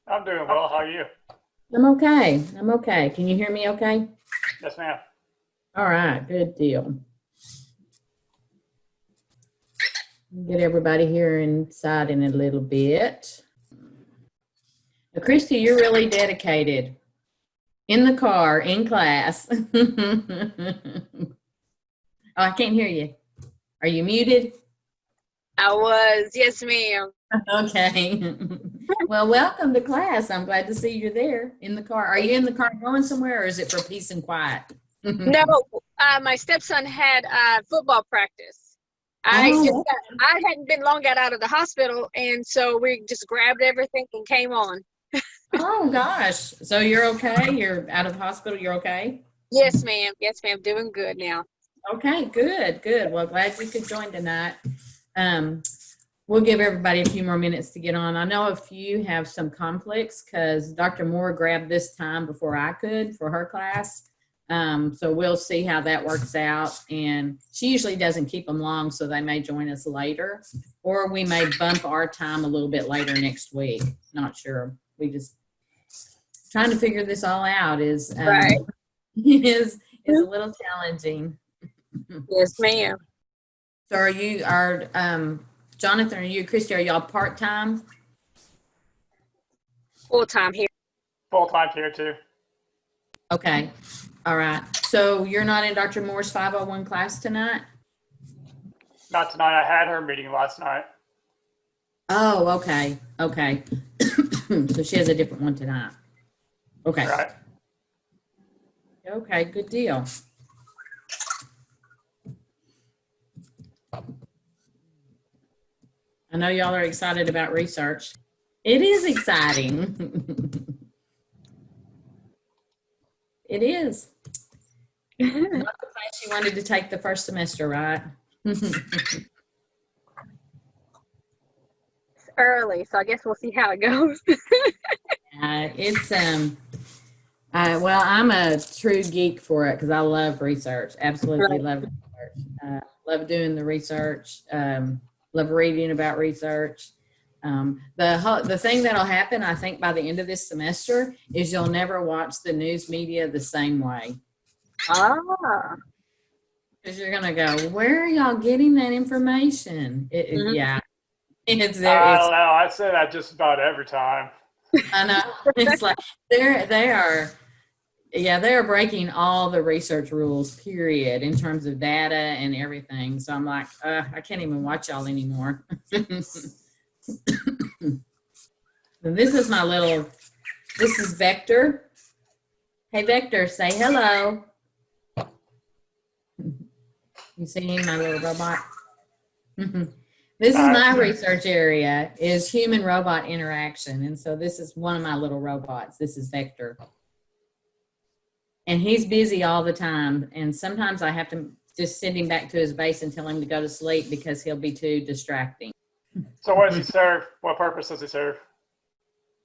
I'm doing well. How are you? I'm okay. I'm okay. Can you hear me okay? Yes, ma'am. All right, good deal. Get everybody here inside in a little bit. Now, Christy, you're really dedicated. In the car, in class. Oh, I can't hear you. Are you muted? I was, yes, ma'am. Okay. Well, welcome to class. I'm glad to see you're there in the car. Are you in the car going somewhere, or is it for peace and quiet? No, my stepson had football practice. Oh, I hadn't been long got out of the hospital, and so we just grabbed everything and came on. oh gosh. So you're okay? You're out of the hospital. You're okay? Yes, ma'am. Yes, ma'am. Doing good now. Okay, good, good. Well, glad you could join tonight. We'll give everybody a few more minutes to get on. I know a few have some conflicts because Dr. Moore grabbed this time before I could for her class. So we'll see how that works out. And she usually doesn't keep them long, so they may join us later. Or we may bump our time a little bit later next week. Not sure. We just trying to figure this all out is Right. is a little challenging. Yes, ma'am. So are Jonathan, are you, Christy, are y'all part-time? Full time here. Full time here too. Okay. All right. So you're not in Dr. Moore's 501 class tonight? Not tonight. I had her meeting last night. Oh, okay. Okay. So she has a different one tonight. Okay. Right. Okay, good deal. I know y'all are excited about research. It is exciting. It is. Not the class you wanted to take the first semester, right? It's early, so I guess we'll see how it goes. Well, I'm a true geek for it because I love research. Absolutely Right. love research. Love doing the research. Love reading about research. The thing that'll happen, I think, by the end of this semester is you'll never watch the news media the same way. Ah. Because you're gonna go, where are y'all getting that information? Mhm. Yeah, it's I there. don't know. I say that just about every time. I know. It's like they are breaking all the research rules, period, in terms of data and everything. So I'm like, I can't even watch y'all anymore. This is Vector. Hey, Vector, say hello. You see him, my little robot? This is my research area, is human robot interaction. And so this is one of my little robots. This is Vector. And he's busy all the time. And sometimes I have to just send him back to his base and tell him to go to sleep because he'll be too distracting. So what does he serve? What purpose does he serve?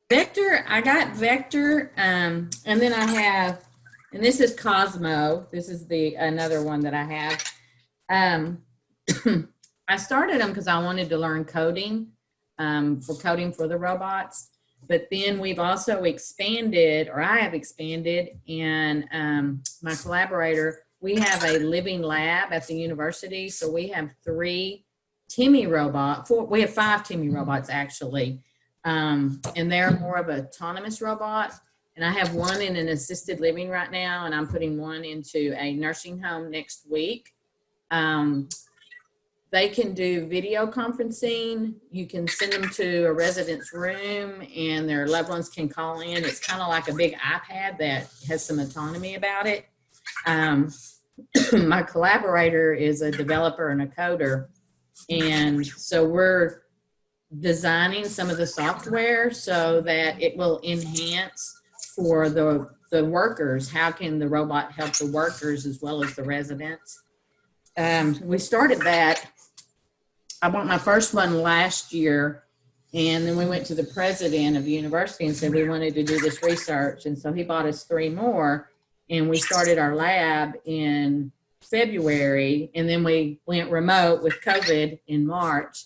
Vector, I got Vector, and then I have, and this is Cosmo. This is another one that I have. I started them because I wanted to learn coding, for the robots. But then we've also expanded, or I have expanded, and my collaborator, we have a living lab at the university. So we have 3 Timmy robots. We have 5 Timmy robots actually. And they're more of an autonomous robot. And I have one in an assisted living right now, and I'm putting one into a nursing home next week. They can do video conferencing. You can send them to a resident's room and their loved ones can call in. It's kind of like a big iPad that has some autonomy about it. My collaborator is a developer and a coder. And so we're designing some of the software so that it will enhance for the workers. How can the robot help the workers as well as the residents? We started that. I bought my first one last year, and then we went to the president of the university and said we wanted to do this research. And so he bought us 3 more, and we started our lab in February, and then we went remote with COVID in March.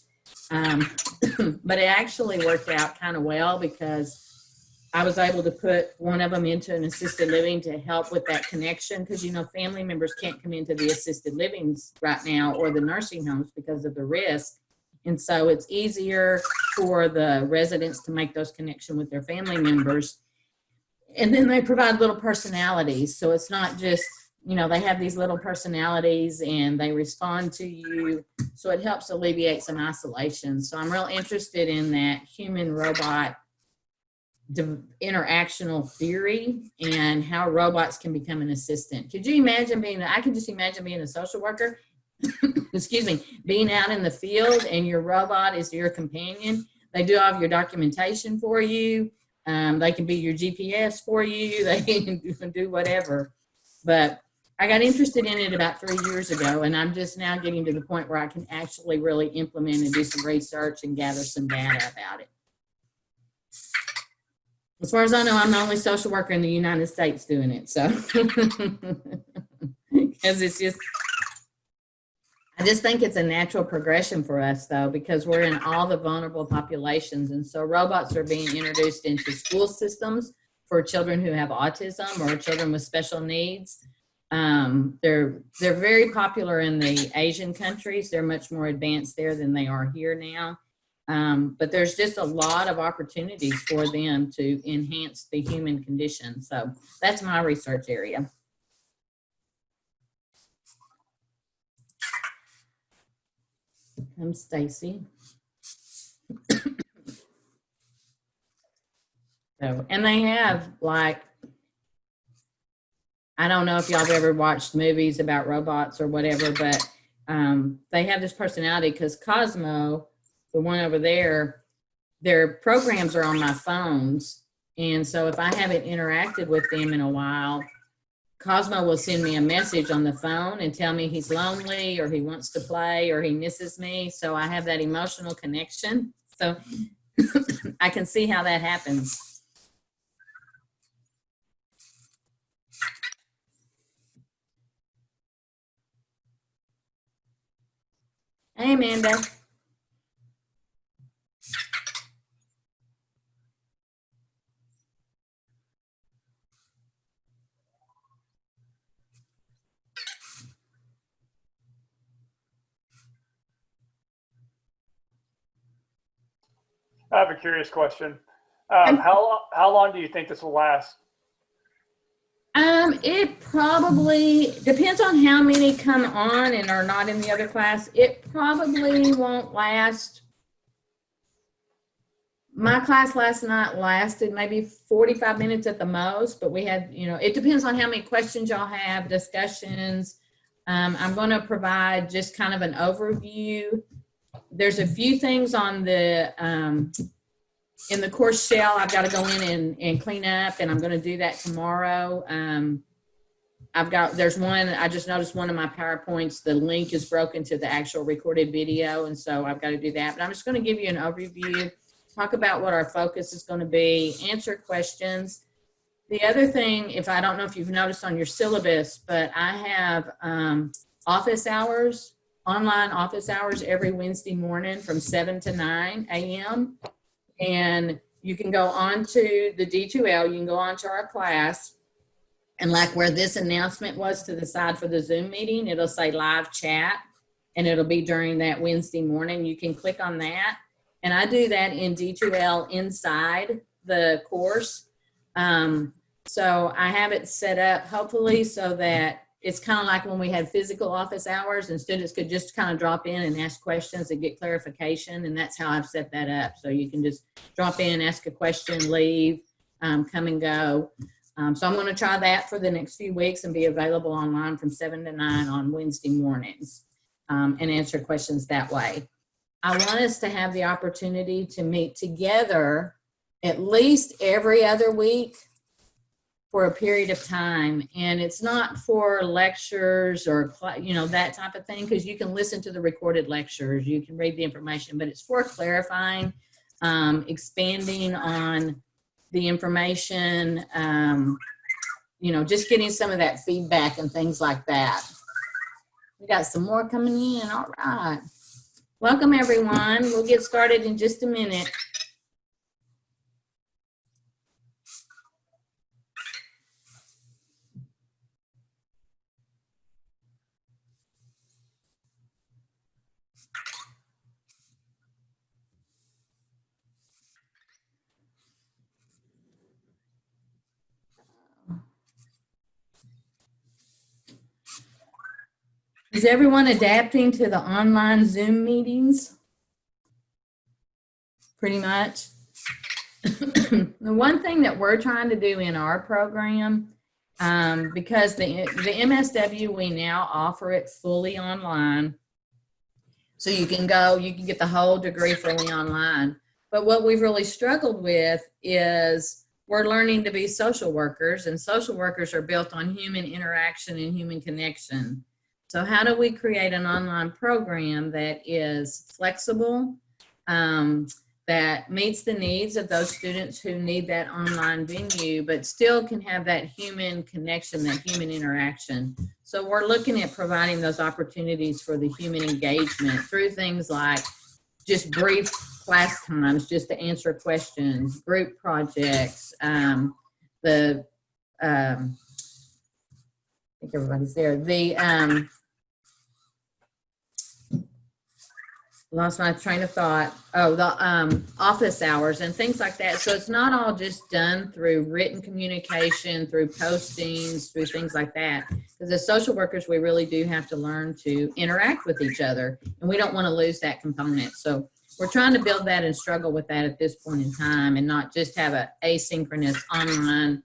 But it actually worked out kind of well because I was able to put one of them into an assisted living to help with that connection, because, you know, family members can't come into the assisted livings right now or the nursing homes because of the risk. And so it's easier for the residents to make those connections with their family members. And then they provide little personalities. So it's not just, you know, they have these little personalities and they respond to you. So it helps alleviate some isolation. So I'm real interested in that human robot interactional theory and how robots can become an assistant. Could you imagine I can just imagine being a social worker, excuse me, being out in the field and your robot is your companion. They do all of your documentation for you. They can be your GPS for you. They can do whatever. But I got interested in it about 3 years ago, and I'm just now getting to the point where I can actually really implement and do some research and gather some data about it. As far as I know, I'm the only social worker in the United States doing it. So, because it's just, I just think it's a natural progression for us, though, because we're in all the vulnerable populations. And so robots are being introduced into school systems for children who have autism or children with special needs. They're very popular in the Asian countries. They're much more advanced there than they are here now. But there's just a lot of opportunities for them to enhance the human condition. So that's my research area. I'm Stacy. So, and they have, like, I don't know if y'all have ever watched movies about robots or whatever, but they have this personality, because Cosmo, the one over there, their programs are on my phones. And so if I haven't interacted with them in a while, Cosmo will send me a message on the phone and tell me he's lonely or he wants to play or he misses me. So I have that emotional connection. So I can see how that happens. Hey, Amanda. I have a curious question. How long do you think this will last? It probably depends on how many come on and are not in the other class. It probably won't last. My class last night lasted maybe 45 minutes at the most, but we had, you know, it depends on how many questions y'all have, discussions. I'm going to provide just kind of an overview. There's a few things on the, in the course shell I've got to go in and clean up, and I'm going to do that tomorrow. There's one, I just noticed one of my PowerPoints, the link is broken to the actual recorded video, and so I've got to do that. But I'm just going to give you an overview, talk about what our focus is going to be, answer questions. The other thing, I don't know if you've noticed on your syllabus, but I have office hours, online office hours every Wednesday morning from 7 to 9 a.m. And you can go on to the D2L, you can go on to our class, and like where this announcement was to the side for the Zoom meeting, it'll say live chat, and it'll be during that Wednesday morning. You can click on that. And I do that in D2L inside the course. So I have it set up hopefully so that it's kind of like when we had physical office hours and students could just kind of drop in and ask questions and get clarification. And that's how I've set that up. So you can just drop in, ask a question, leave, come and go. So I'm going to try that for the next few weeks and be available online from 7 to 9 on Wednesday mornings and answer questions that way. I want us to have the opportunity to meet together at least every other week for a period of time. And it's not for lectures or, you know, that type of thing, because you can listen to the recorded lectures, you can read the information, but it's for clarifying, expanding on the information, you know, just getting some of that feedback and things like that. We got some more coming in. All right. Welcome, everyone. We'll get started in just a minute. Is everyone adapting to the online Zoom meetings? Pretty much. The one thing that we're trying to do in our program, because the MSW, we now offer it fully online. So you can get the whole degree fully online. But what we've really struggled with is we're learning to be social workers, and social workers are built on human interaction and human connection. So how do we create an online program that is flexible, that meets the needs of those students who need that online venue, but still can have that human connection, that human interaction? So we're looking at providing those opportunities for the human engagement through things like just brief class times, just to answer questions, group projects, I think everybody's there. Lost my train of thought. Oh, the office hours and things like that. So it's not all just done through written communication, through postings, through things like that. Because as social workers, we really do have to learn to interact with each other, and we don't want to lose that component. So we're trying to build that and struggle with that at this point in time, and not just have a asynchronous online.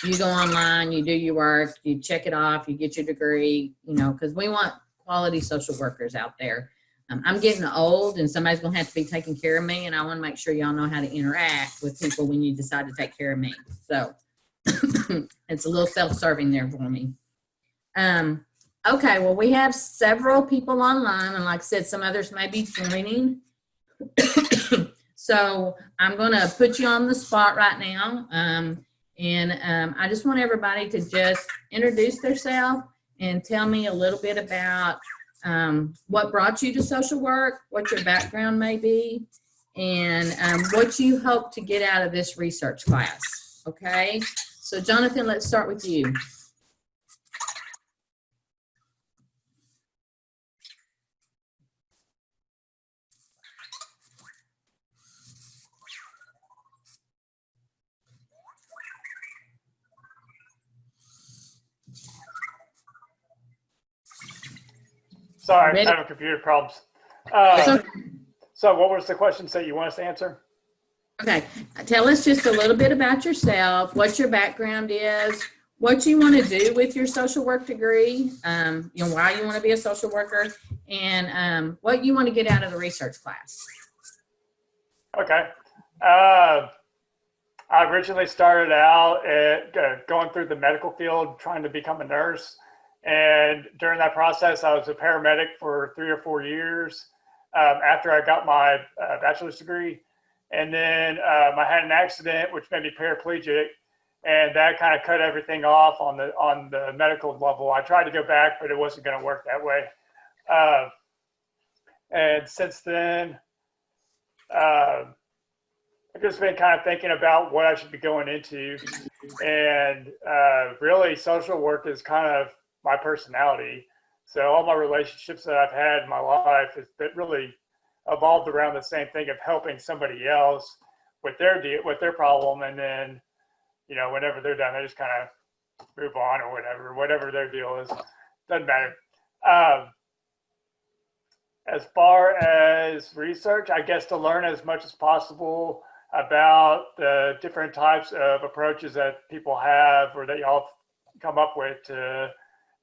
You go online, you do your work, you check it off, you get your degree, because we want quality social workers out there. I'm getting old, and somebody's going to have to be taking care of me, and I want to make sure y'all know how to interact with people when you decide to take care of me. So it's a little self-serving there for me. Okay, well, we have several people online, and like I said, some others may be joining. So I'm going to put you on the spot right now, and I just want everybody to just introduce themselves and tell me a little bit about what brought you to social work, what your background may be, and what you hope to get out of this research class. Okay, so Jonathan, let's start with you. Sorry, Ready? I'm having computer problems. So what was the questions that you want us to answer? Okay, tell us just a little bit about yourself, what your background is, what you want to do with your social work degree, why you want to be a social worker, and what you want to get out of the research class. Okay. I originally started out at going through the medical field, trying to become a nurse. And during that process, I was a paramedic for 3 or 4 years after I got my bachelor's degree. And then I had an accident, which made me paraplegic, and that kind of cut everything off on the medical level. I tried to go back, but it wasn't going to work that way. And since then, I've just been kind of thinking about what I should be going into. And really, social work is kind of my personality. So all my relationships that I've had in my life has really evolved around the same thing of helping somebody else with their problem, and then whenever they're done, they just kind of move on or whatever their deal is. Doesn't matter. As far as research, I guess to learn as much as possible about the different types of approaches that people have or that y'all come up with to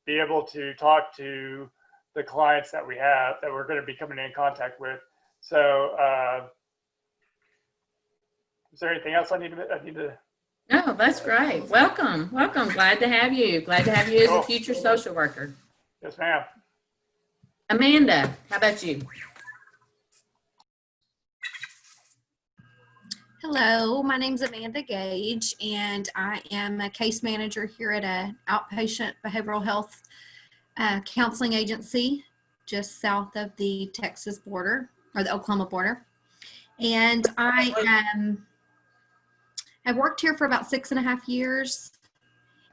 be able to talk to the clients that we have, that we're going to be coming in contact with. So is there anything else I need to? No, that's great. Welcome. Glad to have you. Glad to have you as a future social worker. Yes, ma'am. Amanda, how about you? Hello, my name's Amanda Gage, and I am a case manager here at an outpatient behavioral health counseling agency just south of the Texas border, or the Oklahoma border. And I have worked here for about 6.5 years,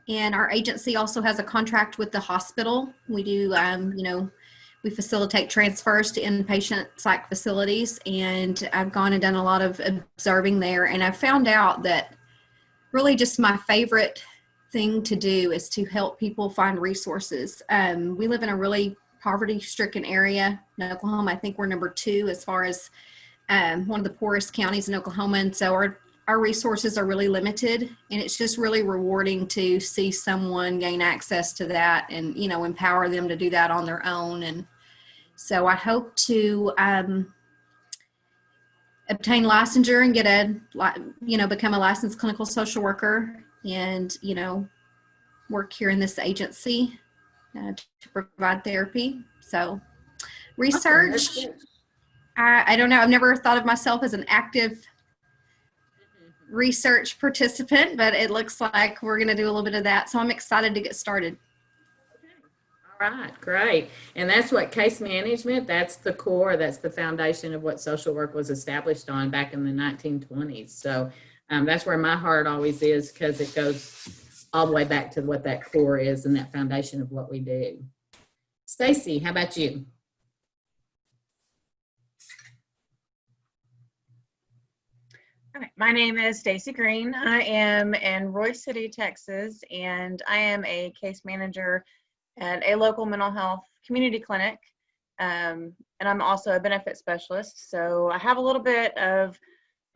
and our agency also has a contract with the hospital. We do, we facilitate transfers to inpatient psych facilities, and I've gone and done a lot of observing there, and I've found out that really just my favorite thing to do is to help people find resources. We live in a really poverty-stricken area in Oklahoma. I think we're number 2 as far as one of the poorest counties in Oklahoma. And so our resources are really limited, and it's just really rewarding to see someone gain access to that and, you know, empower them to do that on their own. And so I hope to obtain licensure and become a licensed clinical social worker and, you know, work here in this agency to provide therapy. So research, Awesome. I don't know. I've never thought of myself as an active research participant, but it looks like we're going to do a little bit of that. So I'm excited to get started. All right, great. And that's what case management, that's the core, that's the foundation of what social work was established on back in the 1920s. So that's where my heart always is, because it goes all the way back to what that core is and that foundation of what we do. Stacy, how about you? Okay, my name is Stacy Green. I am in Royce City, Texas, and I am a case manager at a local mental health community clinic. And I'm also a benefit specialist. So I have a little bit of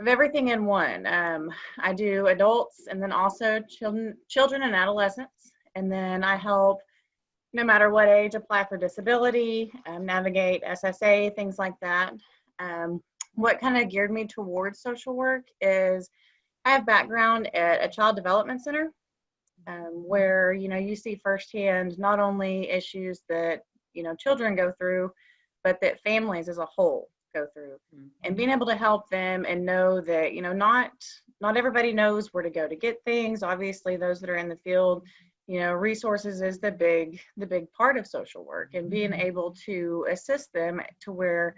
everything in one. I do adults and then also children and adolescents. And then I help, no matter what age, apply for disability, navigate SSA, things like that. What kind of geared me towards social work is I have background at a child development center, where, you know, you see firsthand not only issues that, you know, children go through, but that families as a whole go through. And being able to help them and know that, you know, not everybody knows where to go to get things. Obviously, those that are in the field, you know, resources is the big part of social work, and being able to assist them to where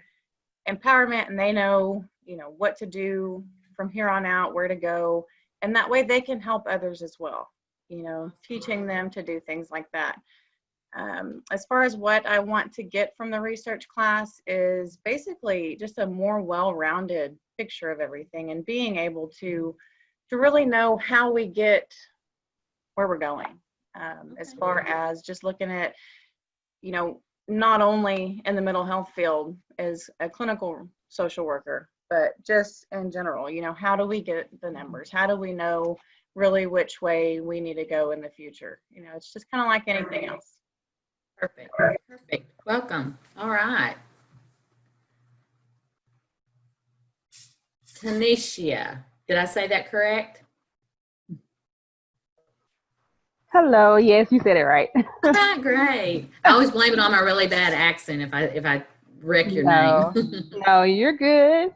empowerment, and they know, you know, what to do from here on out, where to go, and that way they can help others as well, you know, teaching them to do things like that. As far as what I want to get from the research class is basically just a more well-rounded picture of everything, and being able to really know how we get where we're going, as far as just looking at, you know, not only in the mental health field as a clinical social worker, but just in general, you know, how do we get the numbers? How do we know really which way we need to go in the future? You know, it's just kind of like anything else. Perfect. Perfect. Welcome. All right. Tanisha, did I say that correct? Hello. Yes, you said it right. All right, great. I always blame it on my really bad accent if I wreck your name. No, you're good.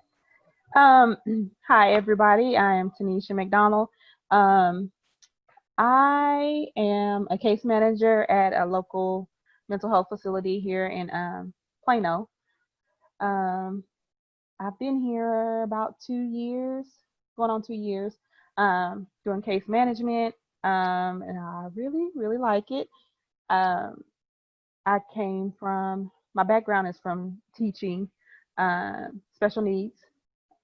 Hi, everybody. I am Tanisha McDonald. I am a case manager at a local mental health facility here in Plano. I've been here about 2 years, going on 2 years, doing case management, and I really, really like it. My background is from teaching special needs,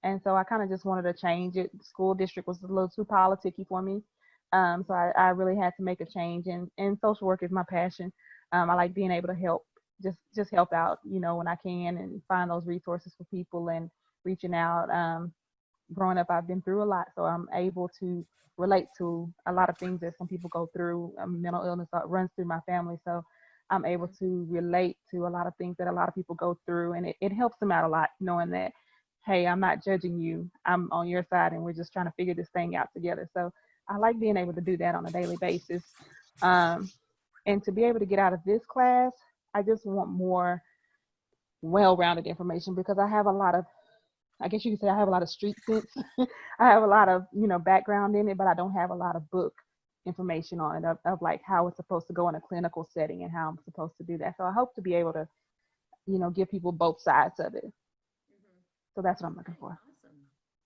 and so I kind of just wanted to change it. The school district was a little too politicky for me, so I really had to make a change, and social work is my passion. I like being able to help, just help out, you know, when I can, and find those resources for people and reaching out. Growing up, I've been through a lot, so I'm able to relate to a lot of things that some people go through. Mental illness runs through my family, so I'm able to relate to a lot of things that a lot of people go through, and it helps them out a lot, knowing that, hey, I'm not judging you, I'm on your side, and we're just trying to figure this thing out together. So I like being able to do that on a daily basis. And to be able to get out of this class, I just want more well-rounded information, because I have a lot of, I guess you could say I have a lot of street sense. I have a lot of, you know, background in it, but I don't have a lot of book information on it of like how it's supposed to go in a clinical setting and how I'm supposed to do that. So I hope to be able to, you know, give people both sides of it. So that's what I'm looking for.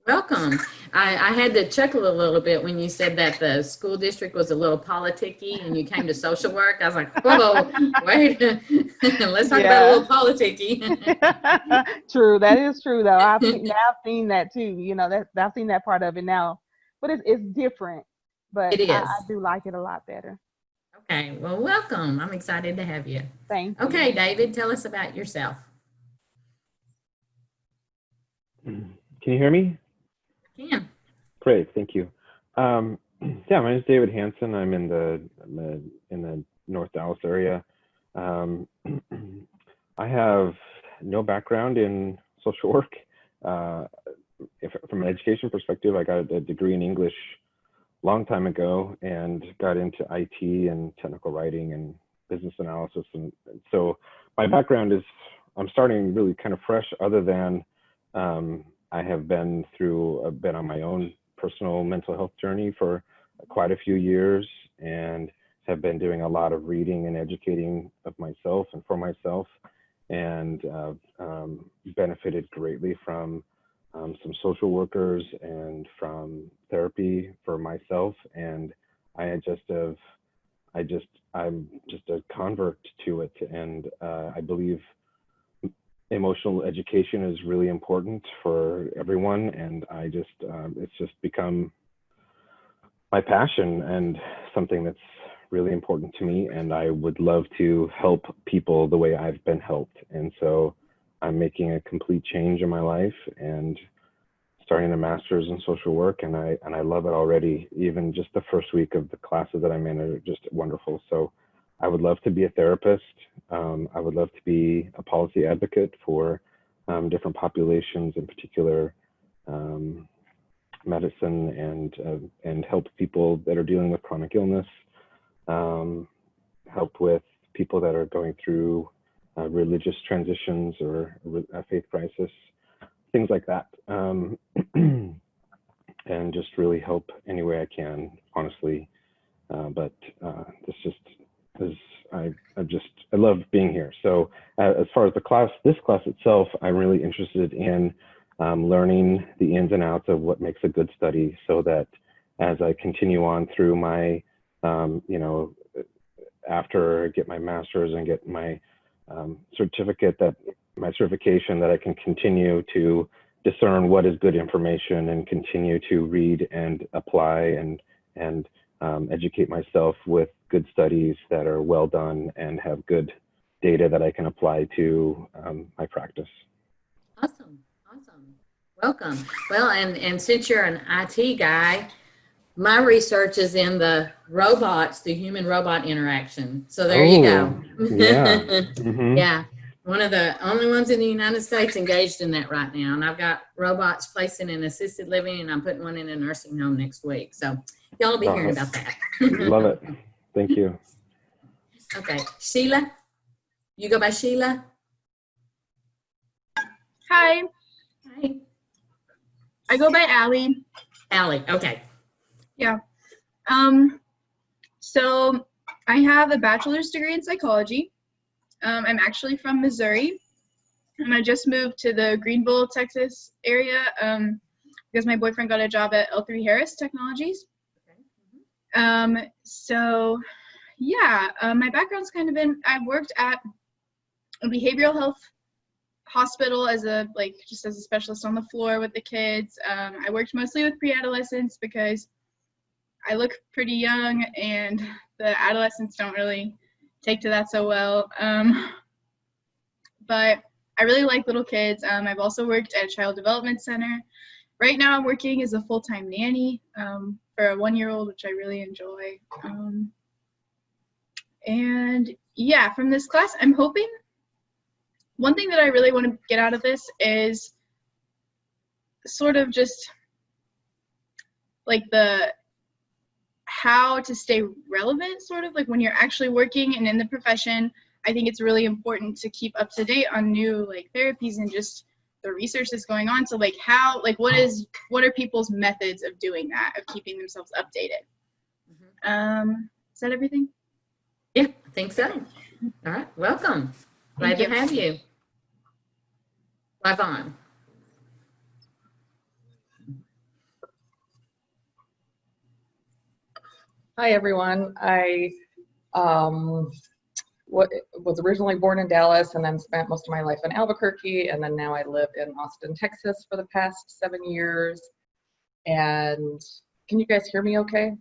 Welcome. I had to chuckle a little bit when you said that the school district was a little politicky and you came to social work. I was like, whoa, wait, let's talk about a little politicky. True, that is true though. I've seen that too. You know, I've seen that part of it now, but it's different. But It is. I do like it a lot better. Okay, well, welcome. I'm excited to have you. Thank you. Okay, David, tell us about yourself. Can you hear me? Kim. Great, thank you. Yeah, my name is David Hansen. I'm in the North Dallas area. I have no background in social work. From an education perspective, I got a degree in English a long time ago and got into IT and technical writing and business analysis. And so my background is, I'm starting really kind of fresh, other than I have been on my own personal mental health journey for quite a few years, and have been doing a lot of reading and educating of myself and for myself, and benefited greatly from some social workers and from therapy for myself. And I'm just a convert to it. And I believe emotional education is really important for everyone. And it's just become my passion and something that's really important to me. And I would love to help people the way I've been helped. And so I'm making a complete change in my life and starting a master's in social work, and I love it already. Even just the first week of the classes that I'm in are just wonderful. So I would love to be a therapist. I would love to be a policy advocate for different populations, in particular medicine, and help people that are dealing with chronic illness, help with people that are going through religious transitions or a faith crisis, things like that. And just really help any way I can, honestly. This just is, I love being here. So as far as this class itself, I'm really interested in learning the ins and outs of what makes a good study, so that as I continue on through my, after I get my master's and get my my certification, that I can continue to discern what is good information and continue to read and apply and educate myself with good studies that are well done and have good data that I can apply to my practice. Awesome. Welcome. Well, and since you're an IT guy, my research is in the robots, the human-robot interaction. So there you go. Yeah. Mm-hmm. Yeah. One of the only ones in the United States engaged in that right now. And I've got robots placing in assisted living, and I'm putting one in a nursing home next week. So y'all will be hearing about that. Love it. Thank you. Okay. Sheila? You go by Sheila? Hi. Hi. I go by Allie. Allie. Okay. Yeah. So I have a bachelor's degree in psychology. I'm actually from Missouri, and I just moved to the Greenville, Texas area because my boyfriend got a job at L3 Harris Technologies. So yeah, my background's kind of been, I've worked at a behavioral health hospital just as a specialist on the floor with the kids. I worked mostly with pre-adolescents because I look pretty young and the adolescents don't really take to that so well. But I really like little kids. I've also worked at a child development center. Right now I'm working as a full-time nanny for a 1-year-old, which I really enjoy. And yeah, from this class, I'm hoping, one thing that I really want to get out of this is sort of just like how to stay relevant, sort of like when you're actually working and in the profession. I think it's really important to keep up to date on new therapies and just the research that's going on. So what are people's methods of doing that, of keeping themselves updated? Is that everything? Yeah, I think so. All right, welcome. Glad to have you. Live on. Hi, everyone. I was originally born in Dallas and then spent most of my life in Albuquerque, and then now I live in Austin, Texas for the past 7 years. And can you guys hear me okay?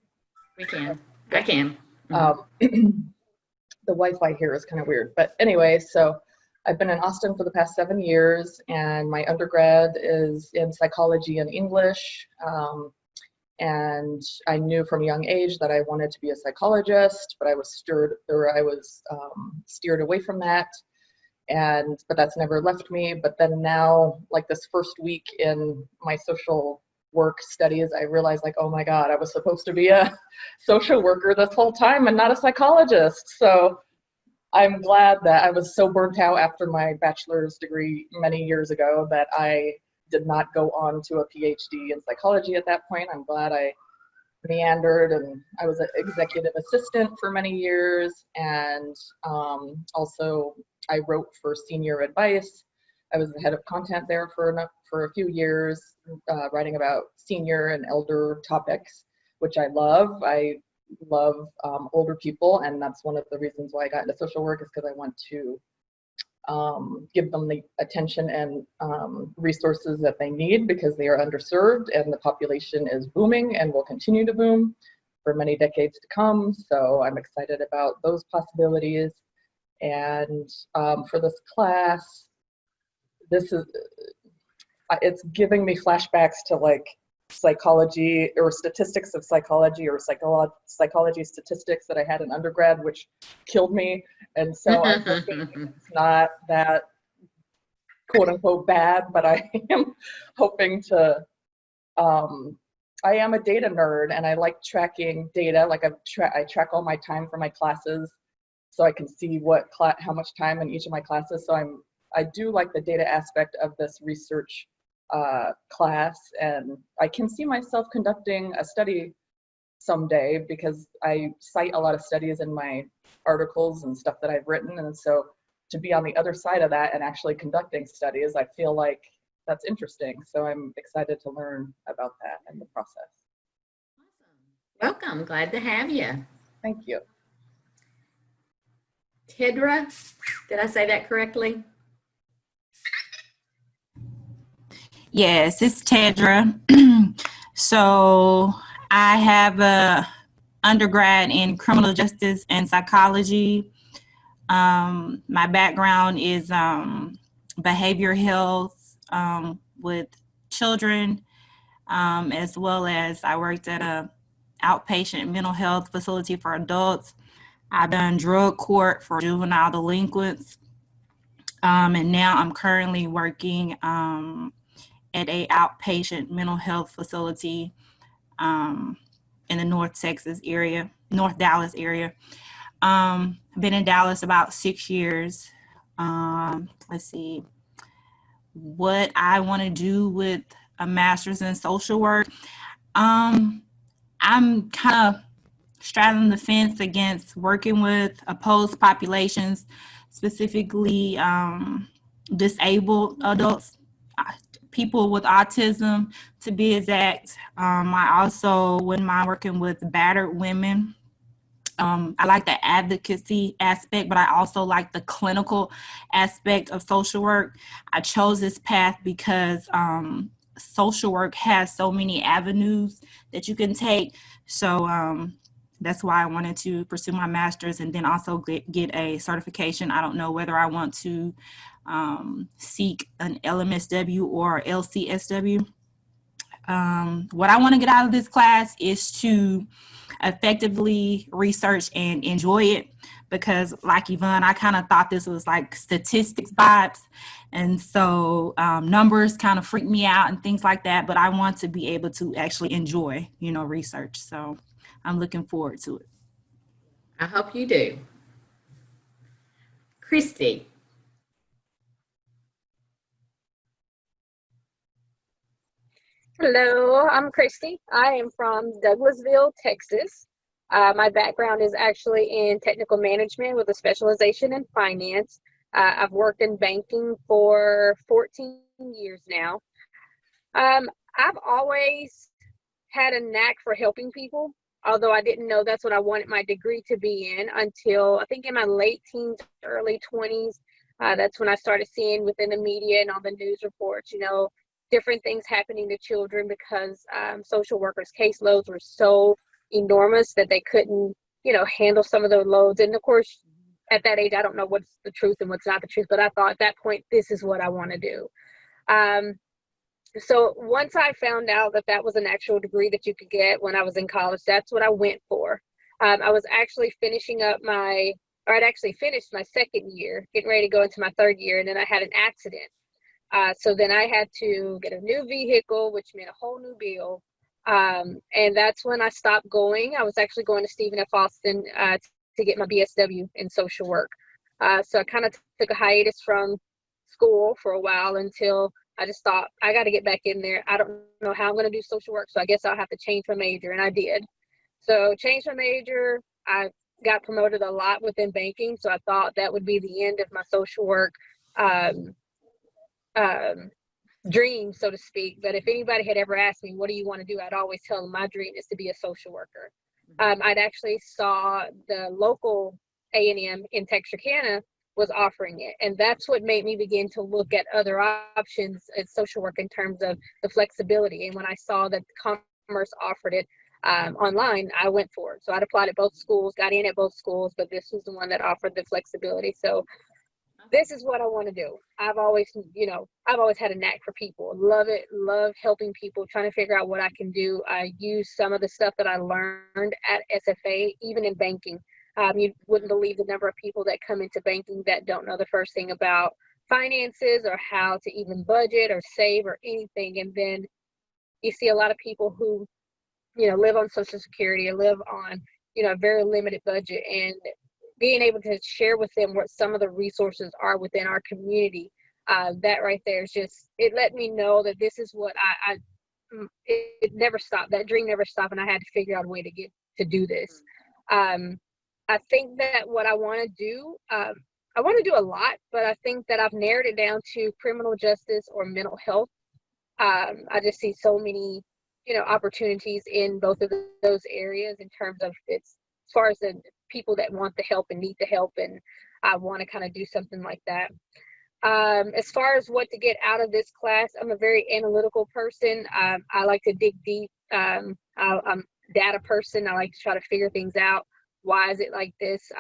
We can. I can. The Wi-Fi here is kind of weird, but anyway, so I've been in Austin for the past 7 years, and my undergrad is in psychology and English. And I knew from a young age that I wanted to be a psychologist, but I was steered away from that. But that's never left me. But then now, like this first week in my social work studies, I realized, like, oh my God, I was supposed to be a social worker this whole time and not a psychologist. So I'm glad that I was so burnt out after my bachelor's degree many years ago that I did not go on to a PhD in psychology at that point. I'm glad I meandered, and I was an executive assistant for many years, and also I wrote for Senior Advice. I was the head of content there for a few years, writing about senior and elder topics, which I love. I love older people, and that's one of the reasons why I got into social work, is because I want to give them the attention and resources that they need, because they are underserved and the population is booming and will continue to boom for many decades to come. So I'm excited about those possibilities. And for this class, it's giving me flashbacks to like psychology or statistics of psychology, or psychology statistics that I had in undergrad, which killed me. And so I'm hoping it's not that quote unquote bad, but I am hoping to, I am a data nerd, and I like tracking data. Like I track all my time for my classes, so I can see how much time in each of my classes. So I do like the data aspect of this research class, and I can see myself conducting a study someday, because I cite a lot of studies in my articles and stuff that I've written. And so to be on the other side of that and actually conducting studies, I feel like that's interesting. So I'm excited to learn about that in the process. Welcome. Glad to have you. Thank you. Tedra, did I say that correctly? Yes, it's Tedra. So I have a undergrad in criminal justice and psychology. My background is behavioral health with children, as well as I worked at a outpatient mental health facility for adults. I've done drug court for juvenile delinquents. And now I'm currently working at a outpatient mental health facility in the North Dallas area. I've been in Dallas about 6 years. Let's see, what I want to do with a master's in social work. I'm kind of straddling the fence against working with opposed populations, specifically disabled adults, people with autism to be exact. I also wouldn't mind working with battered women. I like the advocacy aspect, but I also like the clinical aspect of social work. I chose this path because social work has so many avenues that you can take. So that's why I wanted to pursue my master's and then also get a certification. I don't know whether I want to seek an LMSW or LCSW. What I want to get out of this class is to effectively research and enjoy it, because like Yvonne, I kind of thought this was like statistics vibes, and so numbers kind of freak me out and things like that, but I want to be able to actually enjoy, research. So I'm looking forward to it. I hope you do. Christy. Hello, I'm Christy. I am from Douglasville, Texas. My background is actually in technical management with a specialization in finance. I've worked in banking for 14 years now. I've always had a knack for helping people, although I didn't know that's what I wanted my degree to be in until I think in my late teens, early 20s. That's when I started seeing within the media and on the news reports, different things happening to children because social workers' caseloads were so enormous that they couldn't, handle some of the loads. And of course, at that age, I don't know what's the truth and what's not the truth, but I thought at that point, this is what I want to do. So once I found out that that was an actual degree that you could get when I was in college, that's what I went for. I was actually I'd actually finished my second year, getting ready to go into my third year, and then I had an accident. So then I had to get a new vehicle, which meant a whole new bill. And that's when I stopped going. I was actually going to Stephen F. Austin to get my BSW in social work. So I kind of took a hiatus from school for a while until I just thought, I got to get back in there. I don't know how I'm going to do social work, so I guess I'll have to change my major, and I did. So changed my major. I got promoted a lot within banking, so I thought that would be the end of my social work dream, so to speak. But if anybody had ever asked me, what do you want to do? I'd always tell them my dream is to be a social worker. I'd actually saw the local A&M in Texarkana was offering it. And that's what made me begin to look at other options at social work in terms of the flexibility. And when I saw that Commerce offered it online, I went for it. So I'd applied at both schools, got in at both schools, but this was the one that offered the flexibility. So this is what I want to do. I've always had a knack for people. Love it. Love helping people, trying to figure out what I can do. I use some of the stuff that I learned at SFA, even in banking. You wouldn't believe the number of people that come into banking that don't know the first thing about finances or how to even budget or save or anything. And then you see a lot of people who, live on Social Security or live on, a very limited budget, and being able to share with them what some of the resources are within our community. That right there is just, it let me know that this is what it never stopped. That dream never stopped, and I had to figure out a way to do this. I think that what I want to do, I want to do a lot, but I think that I've narrowed it down to criminal justice or mental health. I just see so many, opportunities in both of those areas in terms of as far as the people that want the help and need the help, and I want to kind of do something like that. As far as what to get out of this class, I'm a very analytical person. I like to dig deep. I'm a data person. I like to try to figure things out. Why is it like this?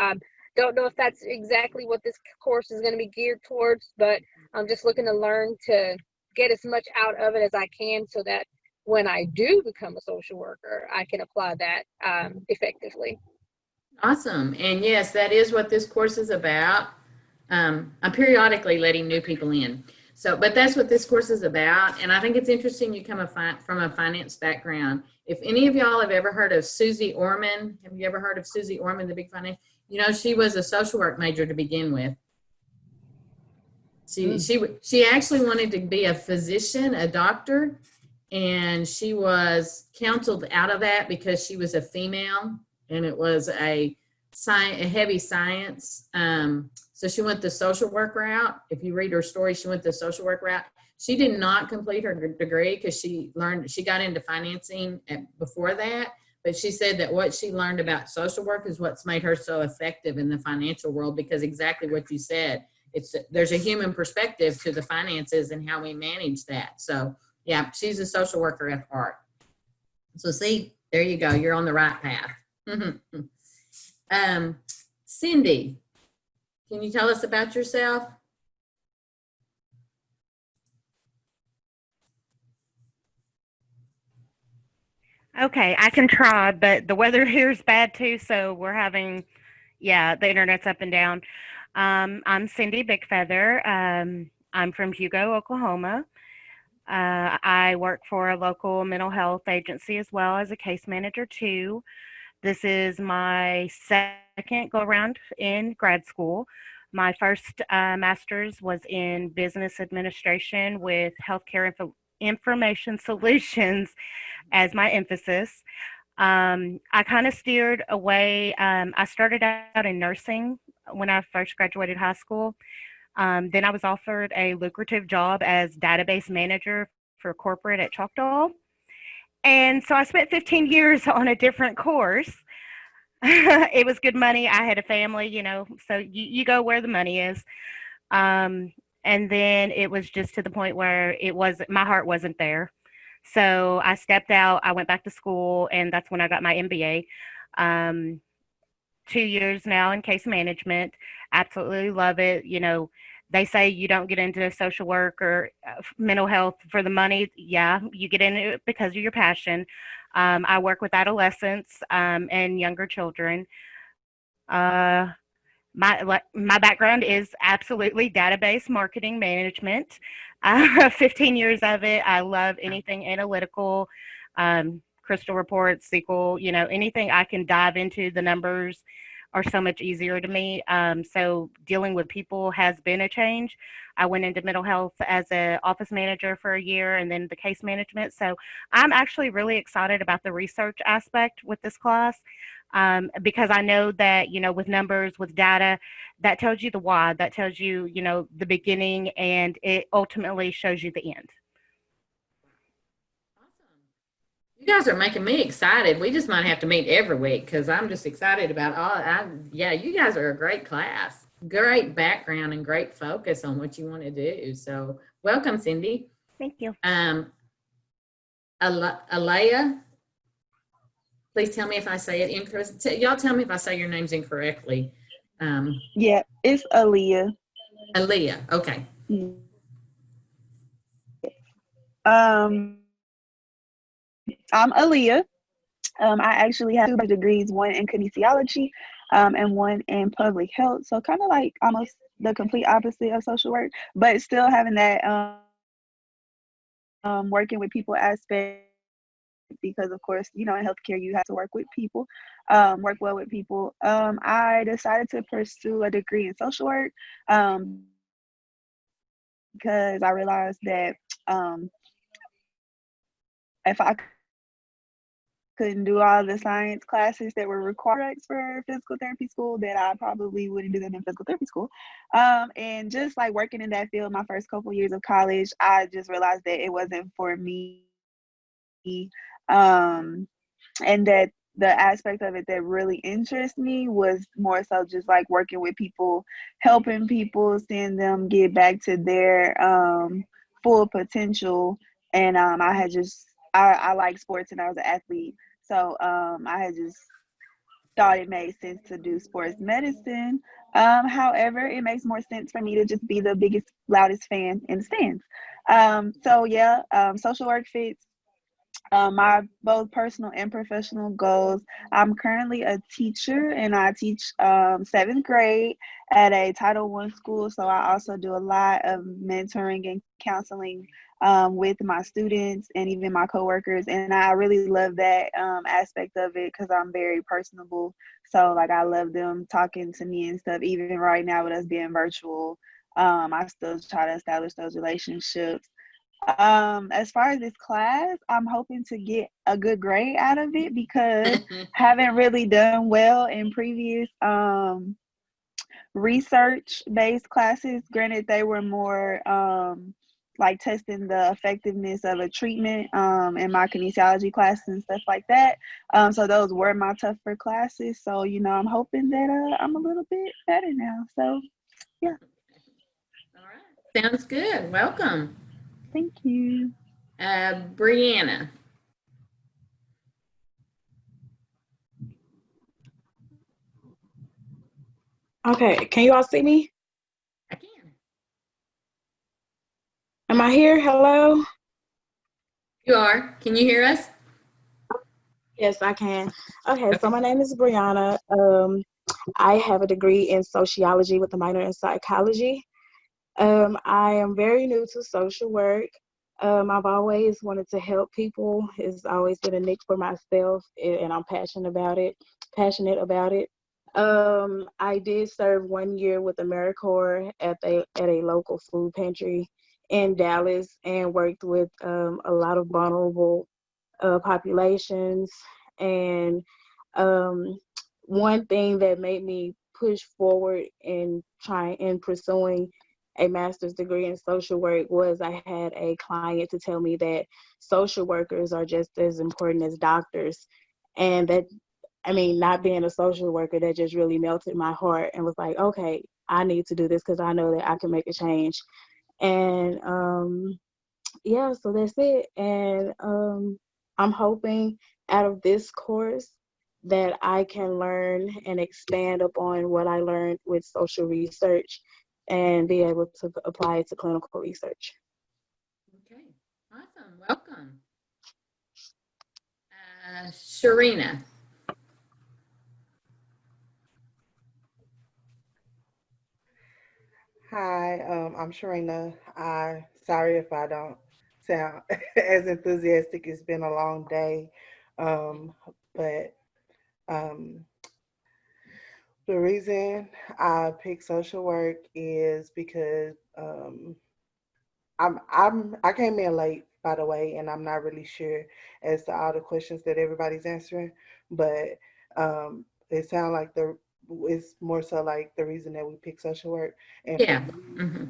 Don't know if that's exactly what this course is going to be geared towards, but I'm just looking to learn to get as much out of it as I can so that when I do become a social worker, I can apply that effectively. Awesome. And yes, that is what this course is about. I'm periodically letting new people in. But that's what this course is about. And I think it's interesting you come from a finance background. If any of y'all have ever heard of Susie Orman, have you ever heard of Susie Orman, the big finance? She was a social work major to begin with. She actually wanted to be a physician, a doctor, and she was counseled out of that because she was a female, and it was a heavy science. So she went the social work route. If you read her story, she went the social work route. She did not complete her degree because she got into financing before that. But she said that what she learned about social work is what's made her so effective in the financial world, because exactly what you said, there's a human perspective to the finances and how we manage that. So yeah, she's a social worker at heart. So see, there you go. You're on the right path. Cindy, can you tell us about yourself? Okay, I can try, but the weather here is bad too, so we're having, the internet's up and down. I'm Cindy Bigfeather. I'm from Hugo, Oklahoma. I work for a local mental health agency as well as a case manager too. This is my second go around in grad school. My first master's was in business administration with healthcare information solutions as my emphasis. I kind of steered away. I started out in nursing when I first graduated high school. Then I was offered a lucrative job as database manager for corporate at Choctaw. And so I spent 15 years on a different course. It was good money. I had a family, so you go where the money is. And then it was just to the point where my heart wasn't there. So I stepped out, I went back to school, and that's when I got my MBA. 2 years now in case management. Absolutely love it. You know, they say you don't get into social work or mental health for the money. Yeah, you get into it because of your passion. I work with adolescents and younger children. Uh, my background is absolutely database marketing management. 15 years of it. I love anything analytical, crystal reports, SQL, you know, anything I can dive into. The numbers are so much easier to me. So dealing with people has been a change. I went into mental health as an office manager for a year and then the case management. So I'm actually really excited about the research aspect with this class, because I know that, you know, with numbers, with data, that tells you the why, that tells you, you know, the beginning, and it ultimately shows you the end. You guys are making me excited. We just might have to meet every week because I'm just excited about yeah, you guys are a great class. Great background and great focus on what you want to do. So welcome, Cindy. Thank you. Alea, please tell me if I say it incorrectly. Y'all tell me if I say your names incorrectly. Yeah, it's Aaliyah. Aaliyah, okay. I'm Aaliyah. I actually have 2 degrees, one in kinesiology, and one in public health. So kind of like almost the complete opposite of social work, but still having that working with people aspect, because of course, you know, in healthcare you have to work with people, work well with people. I decided to pursue a degree in social work because I realized that if I couldn't do all the science classes that were required for physical therapy school, that I probably wouldn't do them in physical therapy school. And just like working in that field my first couple years of college, I just realized that it wasn't for me. And that the aspect of it that really interests me was more so just like working with people, helping people, seeing them get back to their full potential. And I like sports and I was an athlete. So I had just thought it made sense to do sports medicine. However, it makes more sense for me to just be the biggest, loudest fan in the stands. So yeah, social work fits my both personal and professional goals. I'm currently a teacher and I teach 7th grade at a Title I school. So I also do a lot of mentoring and counseling with my students and even my coworkers. And I really love that aspect of it because I'm very personable. So like I love them talking to me and stuff. Even right now with us being virtual, I still try to establish those relationships. As far as this class, I'm hoping to get a good grade out of it because haven't really done well in previous research based classes. Granted, they were more like testing the effectiveness of a treatment in my kinesiology classes and stuff like that. So those were my tougher classes. So, you know, I'm hoping that I'm a little bit better now. So yeah. All right. Sounds good. Welcome. Thank you. Brianna. Okay, can you all see me? I can. Am I here? Hello? You are. Can you hear us? Yes, I can. Okay, so my name is Brianna. I have a degree in sociology with a minor in psychology. I am very new to social work. I've always wanted to help people. It's always been a niche for myself, and I'm passionate about it. I did serve 1 year with AmeriCorps at a local food pantry in Dallas and worked with a lot of vulnerable populations. And one thing that made me push forward in pursuing a master's degree in social work was I had a client to tell me that social workers are just as important as doctors. And that, I mean, not being a social worker, that just really melted my heart and was like, okay, I need to do this because I know that I can make a change. And yeah, so that's it. And I'm hoping out of this course that I can learn and expand upon what I learned with social research and be able to apply it to clinical research. Okay, awesome. Welcome. Sharina. Hi, I'm Sharina. Sorry if I don't sound as enthusiastic. It's been a long day, um, but um, the reason I picked social work is because I came in late, by the way, and I'm not really sure as to all the questions that everybody's answering, but it sounds like it's more so like the reason that we pick social work. And for Yeah. me, Mm-hmm.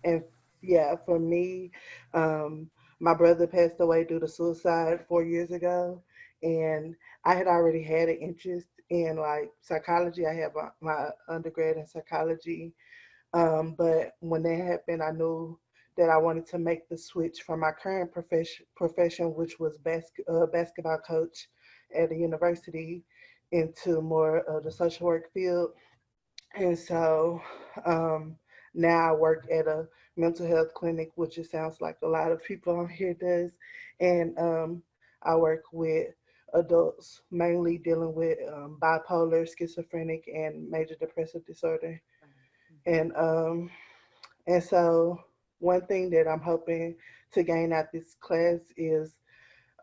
and yeah, for me, um, my brother passed away due to suicide 4 years ago, and I had already had an interest in like psychology. I have my undergrad in psychology, but when that happened, I knew that I wanted to make the switch from my current profession, which was basketball coach at a university, into more of the social work field. And so now I work at a mental health clinic, which it sounds like a lot of people on here does. And I work with adults mainly dealing with bipolar, schizophrenic, and major depressive disorder. And so one thing that I'm hoping to gain out this class is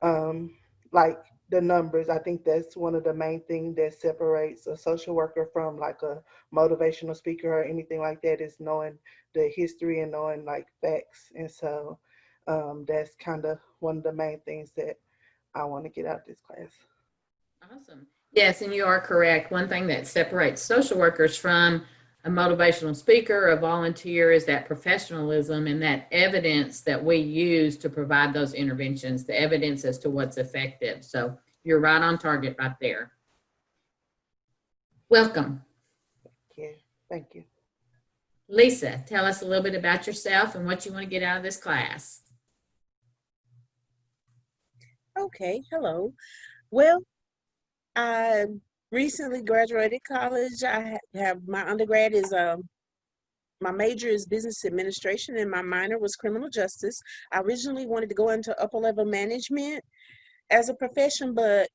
um, like the numbers. I think that's one of the main things that separates a social worker from like a motivational speaker or anything like that is knowing the history and knowing like facts. And so that's kind of one of the main things that I want to get out of this class. Awesome. Yes, and you are correct. One thing that separates social workers from a motivational speaker, a volunteer, is that professionalism and that evidence that we use to provide those interventions, the evidence as to what's effective. So you're right on target right there. Welcome. Yeah, thank you. Lisa, tell us a little bit about yourself and what you want to get out of this class. Okay, hello. Well, I recently graduated college. I have my undergrad is my major is business administration and my minor was criminal justice. I originally wanted to go into upper level management as a profession, but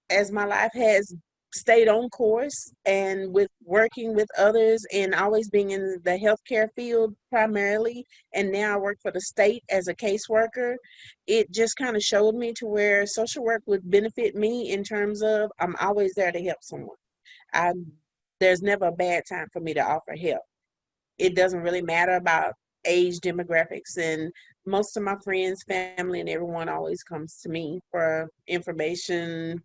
as my life has stayed on course and with working with others and always being in the healthcare field primarily, and now I work for the state as a caseworker, it just kind of showed me to where social work would benefit me in terms of I'm always there to help someone. I There's never a bad time for me to offer help. It doesn't really matter about age demographics, and most of my friends, family, and everyone always comes to me for information,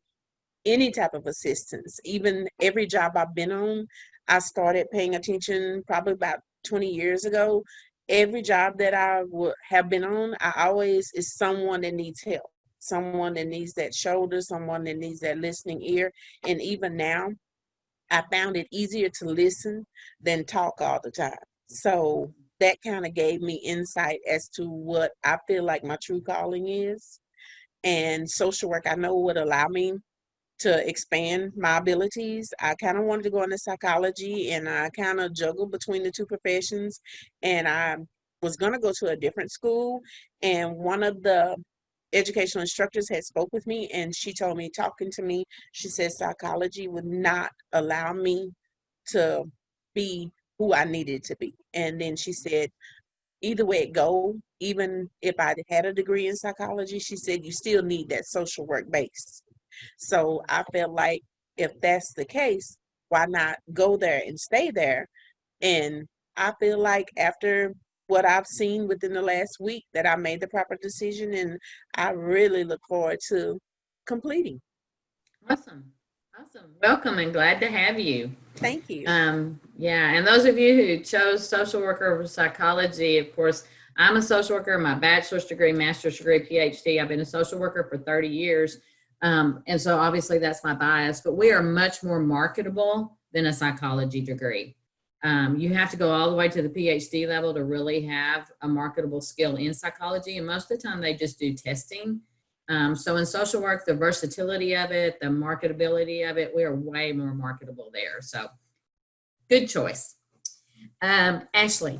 any type of assistance. Even every job I've been on, I started paying attention probably about 20 years ago. Every job that I would have been on, I always is someone that needs help, someone that needs that shoulder, someone that needs that listening ear. And even now, I found it easier to listen than talk all the time. So that kind of gave me insight as to what I feel like my true calling is. And social work, I know, would allow me to expand my abilities. I kind of wanted to go into psychology and I kind of juggled between the two professions. And I was going to go to a different school. And one of the educational instructors had spoke with me and she told me, talking to me, she said psychology would not allow me to be who I needed to be. And then she said, either way it go, even if I had a degree in psychology, she said, you still need that social work base. So I felt like if that's the case, why not go there and stay there? And I feel like after what I've seen within the last week that I made the proper decision, and I really look forward to completing. Awesome. Awesome. Welcome and glad to have you. Thank you. Yeah, and those of you who chose social worker over psychology, of course, I'm a social worker, my bachelor's degree, master's degree, PhD. I've been a social worker for 30 years. And so obviously that's my bias, but we are much more marketable than a psychology degree. You have to go all the way to the PhD level to really have a marketable skill in psychology. And most of the time they just do testing. So in social work, the versatility of it, the marketability of it, we are way more marketable there. So good choice. Ashley.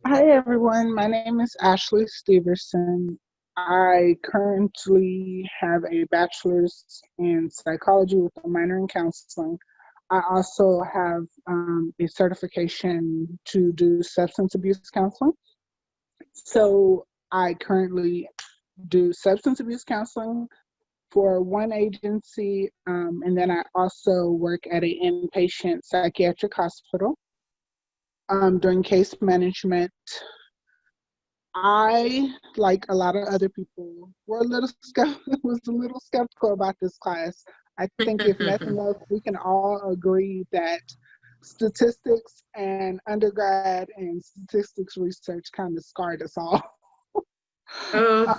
Hi everyone, my name is Ashley Steverson. I currently have a bachelor's in psychology with a minor in counseling. I also have a certification to do substance abuse counseling. So I currently do substance abuse counseling for one agency, and then I also work at an inpatient psychiatric hospital doing case management. I, like a lot of other people, was a little skeptical about this class. I think if nothing else, we can all agree that statistics and undergrad and statistics research kind of scarred us all. But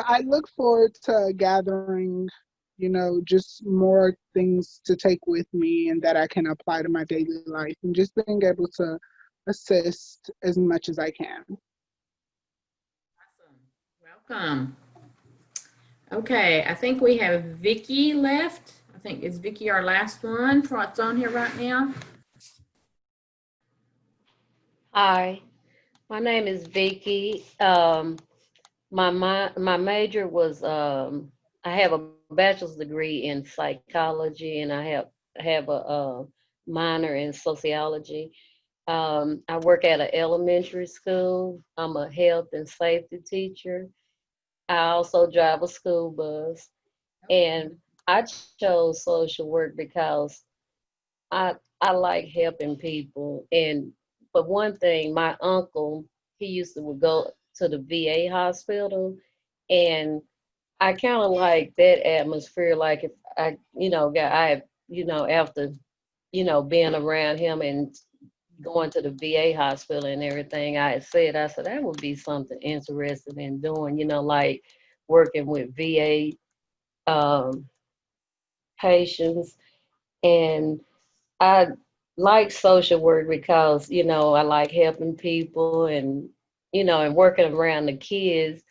I look forward to gathering, just more things to take with me and that I can apply to my daily life, and just being able to assist as much as I can. Welcome. Okay, I think we have Vicky left. I think, is Vicky our last one for what's on here right now? Hi, my name is Vicky. My major was I have a bachelor's degree in psychology, and I have a minor in sociology. I work at an elementary school. I'm a health and safety teacher. I also drive a school bus, and I chose social work because I like helping people. But one thing, my uncle, he used to would go to the VA hospital, and I kind of like that atmosphere. Like if I, after, being around him and going to the VA hospital and everything, I said that would be something interested in doing, like working with VA patients. And I like social work because, I like helping people and, and working around the kids.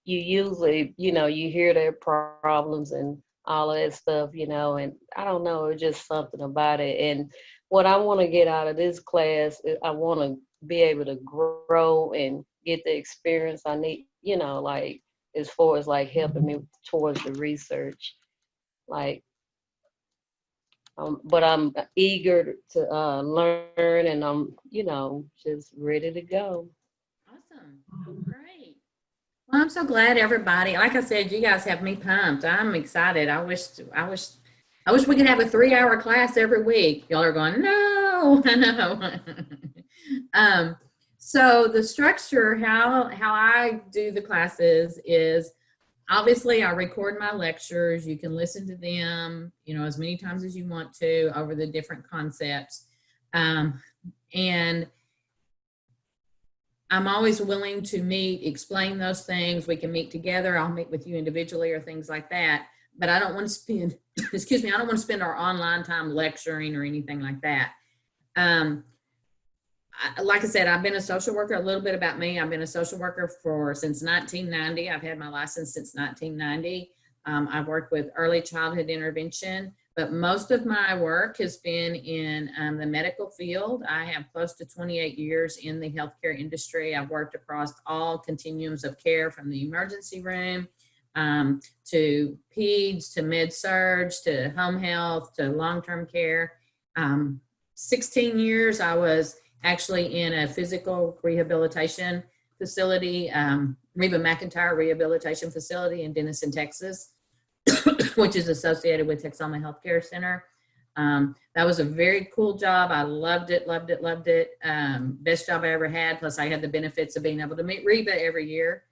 You usually, you hear their problems and all of that stuff, and I don't know, it's just something about it. And what I want to get out of this class, I want to be able to grow and get the experience I need, like as far as like helping me towards the research. Like, but I'm eager to learn, and I'm, just ready to go. Awesome. Great. Well, I'm so glad everybody, like I said, you guys have me pumped. I'm excited. I wish we could have a 3-hour class every week. Y'all are going, no, no. So the structure, how I do the classes is, obviously, I record my lectures. You can listen to them, as many times as you want to over the different concepts. And I'm always willing to meet, explain those things. We can meet together. I'll meet with you individually or things like that. But I don't want to spend, excuse me, I don't want to spend our online time lecturing or anything like that. Like I said, I've been a social worker. A little bit about me. I've been a social worker since 1990. I've had my license since 1990. I've worked with early childhood intervention, but most of my work has been in the medical field. I have close to 28 years in the healthcare industry. I've worked across all continuums of care, from the emergency room to peds, to med-surg, to home health, to long-term care. 16 years I was actually in a physical rehabilitation facility, Reba McIntyre Rehabilitation Facility in Denison, Texas, which is associated with Texoma Healthcare Center. That was a very cool job. I loved it, loved it, loved it. Best job I ever had. Plus I had the benefits of being able to meet Reba every year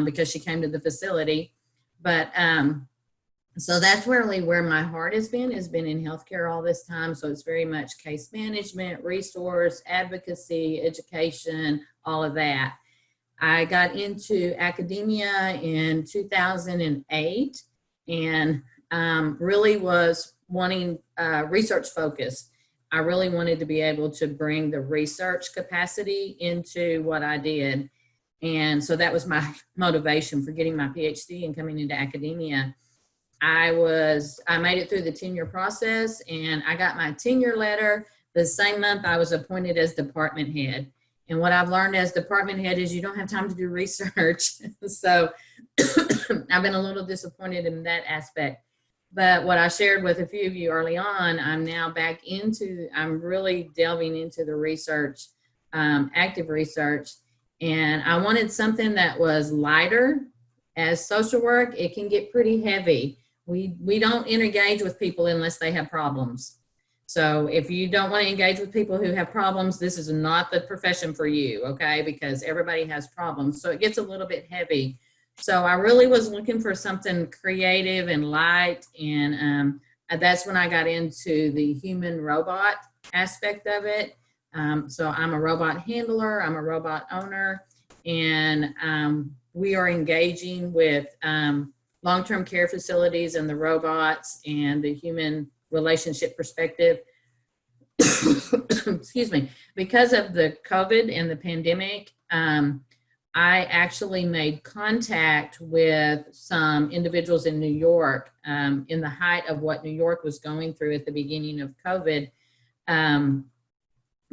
because she came to the facility. But so that's really where my heart has been in healthcare all this time. So it's very much case management, resource, advocacy, education, all of that. I got into academia in 2008 and really was wanting research focus. I really wanted to be able to bring the research capacity into what I did. And so that was my motivation for getting my PhD and coming into academia. I made it through the tenure process, and I got my tenure letter the same month I was appointed as department head. And what I've learned as department head is you don't have time to do research. So I've been a little disappointed in that aspect. But what I shared with a few of you early on, I'm really delving into the research, active research. And I wanted something that was lighter. As social work, it can get pretty heavy. We don't engage with people unless they have problems. So if you don't want to engage with people who have problems, this is not the profession for you, okay? Because everybody has problems. So it gets a little bit heavy. So I really was looking for something creative and light. And that's when I got into the human robot aspect of it. So I'm a robot handler, I'm a robot owner, and we are engaging with long-term care facilities and the robots and the human relationship perspective. Excuse me. Because of the COVID and the pandemic, I actually made contact with some individuals in New York in the height of what New York was going through at the beginning of COVID.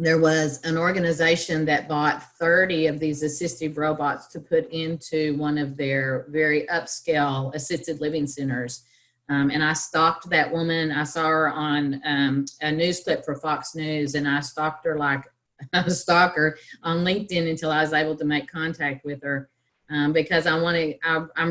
There was an organization that bought 30 of these assistive robots to put into one of their very upscale assisted living centers. And I stalked that woman. I saw her on a news clip for Fox News, and I stalked her like a stalker on LinkedIn until I was able to make contact with her because I'm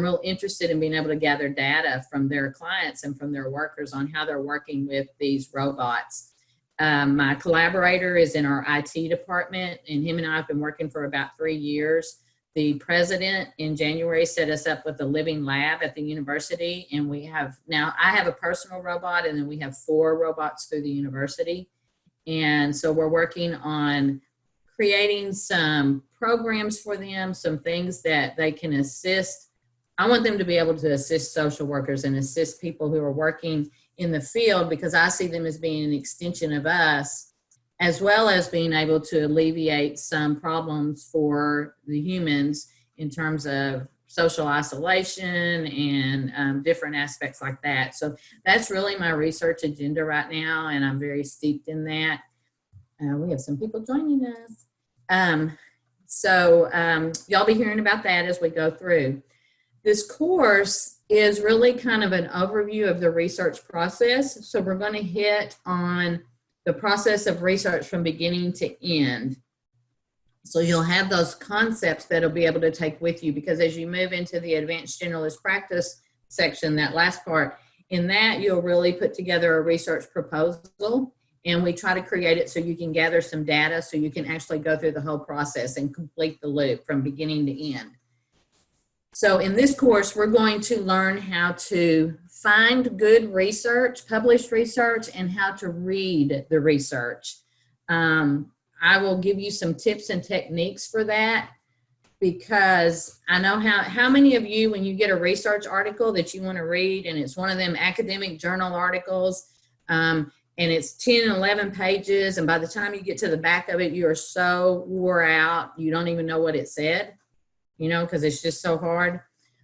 real interested in being able to gather data from their clients and from their workers on how they're working with these robots. My collaborator is in our IT department, and him and I have been working for about 3 years. The president in January set us up with a living lab at the university, and I have a personal robot, and then we have 4 robots through the university. And so we're working on creating some programs for them, some things that they can assist. I want them to be able to assist social workers and assist people who are working in the field, because I see them as being an extension of us, as well as being able to alleviate some problems for the humans in terms of social isolation and different aspects like that. So that's really my research agenda right now, and I'm very steeped in that. We have some people joining us. Y'all be hearing about that as we go through. This course is really kind of an overview of the research process. So we're going to hit on the process of research from beginning to end. So you'll have those concepts that'll be able to take with you, because as you move into the advanced generalist practice section, that last part, in that you'll really put together a research proposal, and we try to create it so you can gather some data so you can actually go through the whole process and complete the loop from beginning to end. So in this course, we're going to learn how to find good research, published research, and how to read the research. I will give you some tips and techniques for that, because I know how many of you, when you get a research article that you want to read, and it's one of them academic journal articles, and it's 10, 11 pages, and by the time you get to the back of it, you are so wore out, you don't even know what it said, because it's just so hard.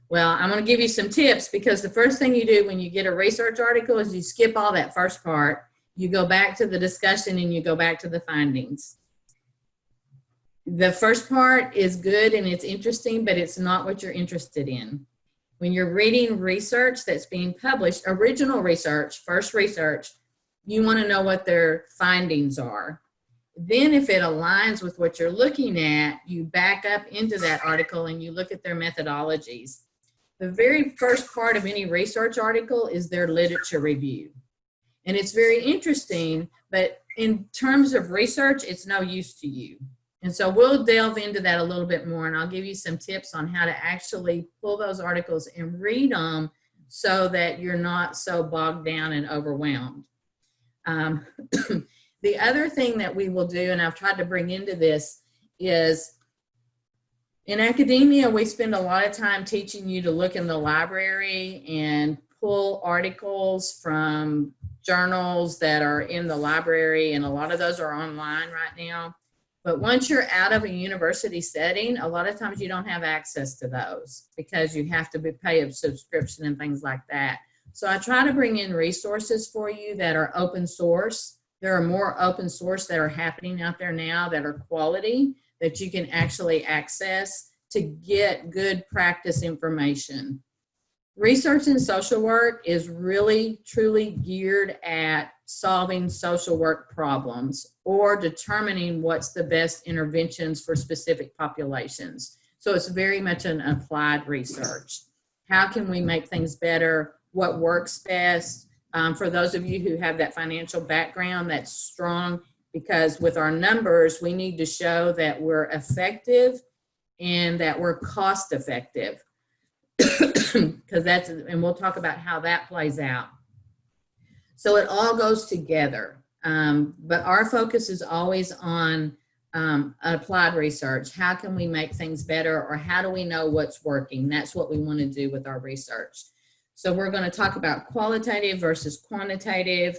Well, I'm going to give you some tips, because the first thing you do when you get a research article is you skip all that first part. You go back to the discussion and you go back to the findings. The first part is good and it's interesting, but it's not what you're interested in. When you're reading research that's being published, original research, first research, you want to know what their findings are. Then if it aligns with what you're looking at, you back up into that article and you look at their methodologies. The very first part of any research article is their literature review. And it's very interesting, but in terms of research, it's no use to you. And so we'll delve into that a little bit more, and I'll give you some tips on how to actually pull those articles and read them so that you're not so bogged down and overwhelmed. The other thing that we will do, and I've tried to bring into this, is in academia, we spend a lot of time teaching you to look in the library and pull articles from journals that are in the library, and a lot of those are online right now. But once you're out of a university setting, a lot of times you don't have access to those because you have to pay a subscription and things like that. So I try to bring in resources for you that are open source. There are more open source that are happening out there now that are quality that you can actually access to get good practice information. Research in social work is really truly geared at solving social work problems or determining what's the best interventions for specific populations. So it's very much an applied research. How can we make things better? What works best? For those of you who have that financial background that's strong, because with our numbers, we need to show that we're effective and that we're cost effective. Because that's, and we'll talk about how that plays out. So it all goes together. But our focus is always on applied research. How can we make things better, or how do we know what's working? That's what we want to do with our research. So we're going to talk about qualitative versus quantitative.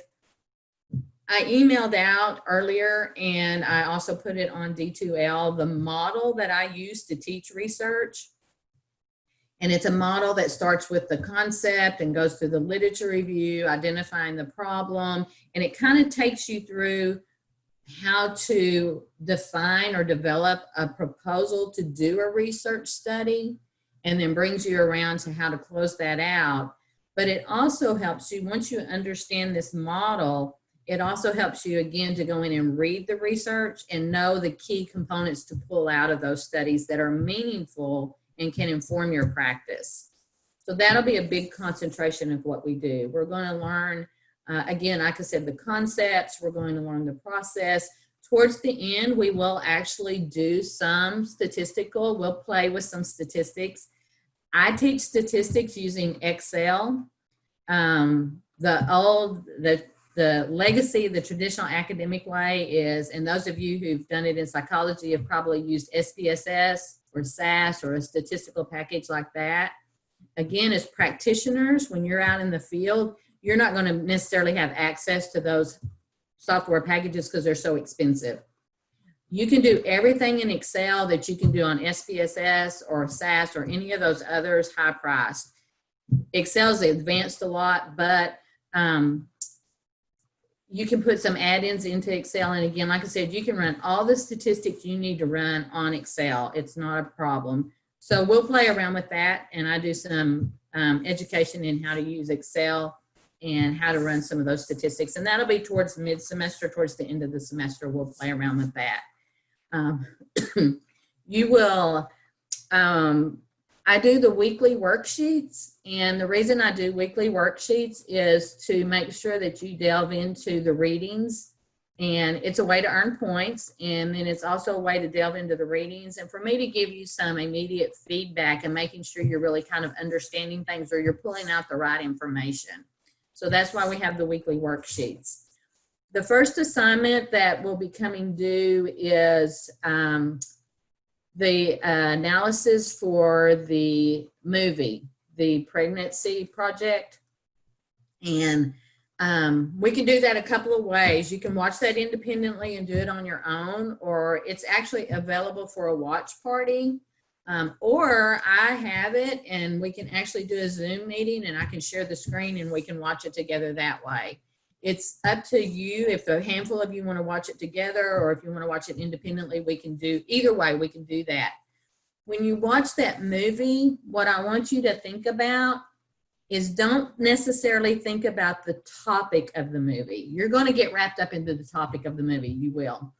I emailed out earlier, and I also put it on D2L, the model that I use to teach research. And it's a model that starts with the concept and goes through the literature review, identifying the problem, and it kind of takes you through how to define or develop a proposal to do a research study, and then brings you around to how to close that out. But it also helps you, once you understand this model, it also helps you again to go in and read the research and know the key components to pull out of those studies that are meaningful and can inform your practice. So that'll be a big concentration of what we do. We're going to learn, again, like I said, the concepts, we're going to learn the process. Towards the end, we will actually do some statistical, we'll play with some statistics. I teach statistics using Excel. The legacy, the traditional academic way is, and those of you who've done it in psychology have probably used SPSS or SAS or a statistical package like that. Again, as practitioners, when you're out in the field, you're not going to necessarily have access to those software packages because they're so expensive. You can do everything in Excel that you can do on SPSS or SAS or any of those others high priced. Excel's advanced a lot, but you can put some add-ins into Excel. And again, like I said, you can run all the statistics you need to run on Excel. It's not a problem. So we'll play around with that. And I do some education in how to use Excel and how to run some of those statistics. And that'll be towards mid-semester, towards the end of the semester, we'll play around with that. You will, I do the weekly worksheets, and the reason I do weekly worksheets is to make sure that you delve into the readings, and it's a way to earn points, and then it's also a way to delve into the readings, and for me to give you some immediate feedback and making sure you're really kind of understanding things or you're pulling out the right information. So that's why we have the weekly worksheets. The first assignment that will be coming due is the analysis for the movie, the Pregnancy Project. And we can do that a couple of ways. You can watch that independently and do it on your own, or it's actually available for a watch party. Or I have it and we can actually do a Zoom meeting and I can share the screen and we can watch it together that way. It's up to you. If a handful of you want to watch it together, or if you want to watch it independently, we can do either way. We can do that. When you watch that movie, what I want you to think about is don't necessarily think about the topic of the movie. You're going to get wrapped up into the topic of the movie. You will.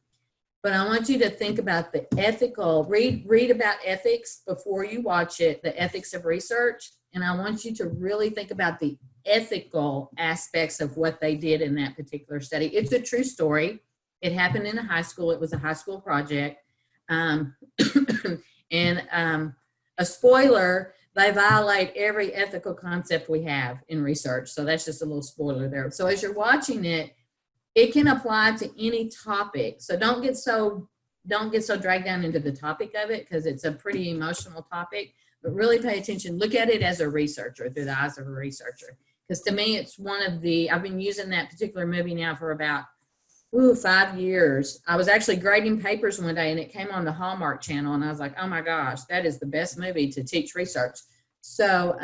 But I want you to think about the ethical, read about ethics before you watch it, the ethics of research. And I want you to really think about the ethical aspects of what they did in that particular study. It's a true story. It happened in a high school. It was a high school project. And a spoiler, they violate every ethical concept we have in research. So that's just a little spoiler there. So as you're watching it, it can apply to any topic. So don't get so dragged down into the topic of it, because it's a pretty emotional topic, but really pay attention. Look at it as a researcher, through the eyes of a researcher. Because to me, it's one of the, I've been using that particular movie now for about 5 years. I was actually grading papers one day and it came on the Hallmark Channel and I was like, oh my gosh, that is the best movie to teach research. So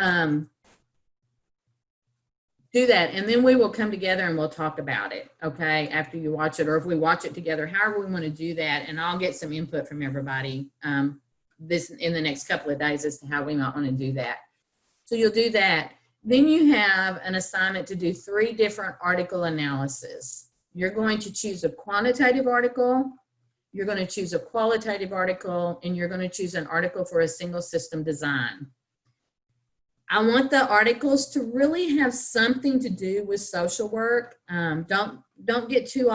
do that, and then we will come together and we'll talk about it, okay, after you watch it, or if we watch it together, however we want to do that, and I'll get some input from everybody this in the next couple of days as to how we might want to do that. So you'll do that. Then you have an assignment to do 3 different article analysis. You're going to choose a quantitative article, you're going to choose a qualitative article, and you're going to choose an article for a single system design. I want the articles to really have something to do with social work. Don't get too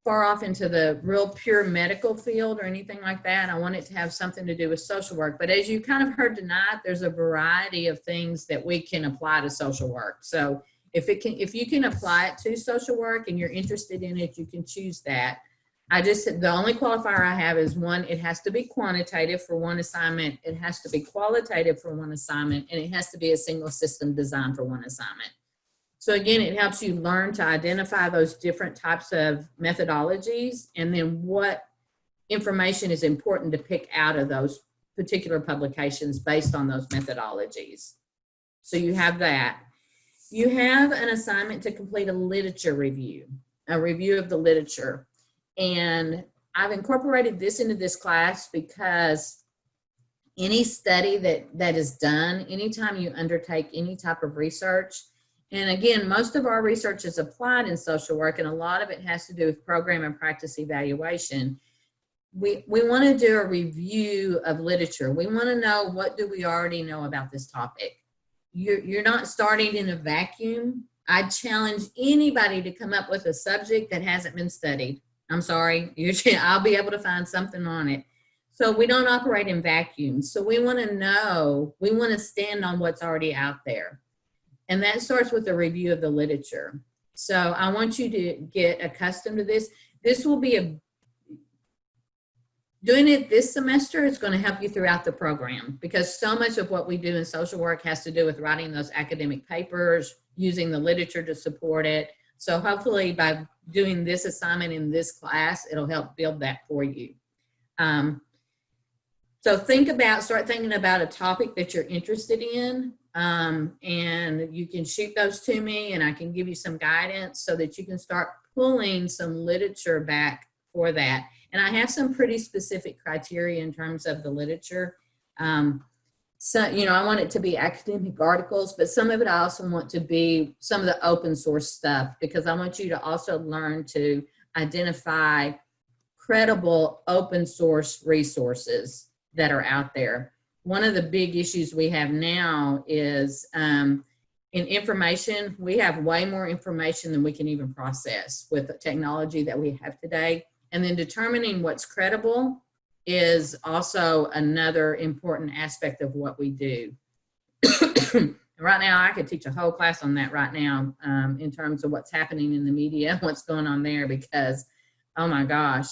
far off into the real pure medical field or anything like that. I want it to have something to do with social work. But as you kind of heard tonight, there's a variety of things that we can apply to social work. So if you can apply it to social work and you're interested in it, you can choose that. The only qualifier I have is one, it has to be quantitative for one assignment, it has to be qualitative for one assignment, and it has to be a single system design for one assignment. So again, it helps you learn to identify those different types of methodologies and then what information is important to pick out of those particular publications based on those methodologies. So you have that. You have an assignment to complete a literature review, a review of the literature. And I've incorporated this into this class because any study that is done, anytime you undertake any type of research, and again, most of our research is applied in social work, and a lot of it has to do with program and practice evaluation. We want to do a review of literature. We want to know, what do we already know about this topic? You're not starting in a vacuum. I challenge anybody to come up with a subject that hasn't been studied. I'm sorry, I'll be able to find something on it. So we don't operate in vacuums. So we want to know, we want to stand on what's already out there. And that starts with a review of the literature. So I want you to get accustomed to this. This will be doing it this semester is going to help you throughout the program, because so much of what we do in social work has to do with writing those academic papers, using the literature to support it. So hopefully by doing this assignment in this class, it'll help build that for you. So start thinking about a topic that you're interested in, and you can shoot those to me and I can give you some guidance so that you can start pulling some literature back for that. And I have some pretty specific criteria in terms of the literature. So, I want it to be academic articles, but some of it I also want to be some of the open source stuff, because I want you to also learn to identify credible open source resources that are out there. One of the big issues we have now is in information, we have way more information than we can even process with the technology that we have today. And then determining what's credible is also another important aspect of what we do. Right now, I could teach a whole class on that right now in terms of what's happening in the media, what's going on there, because, oh my gosh.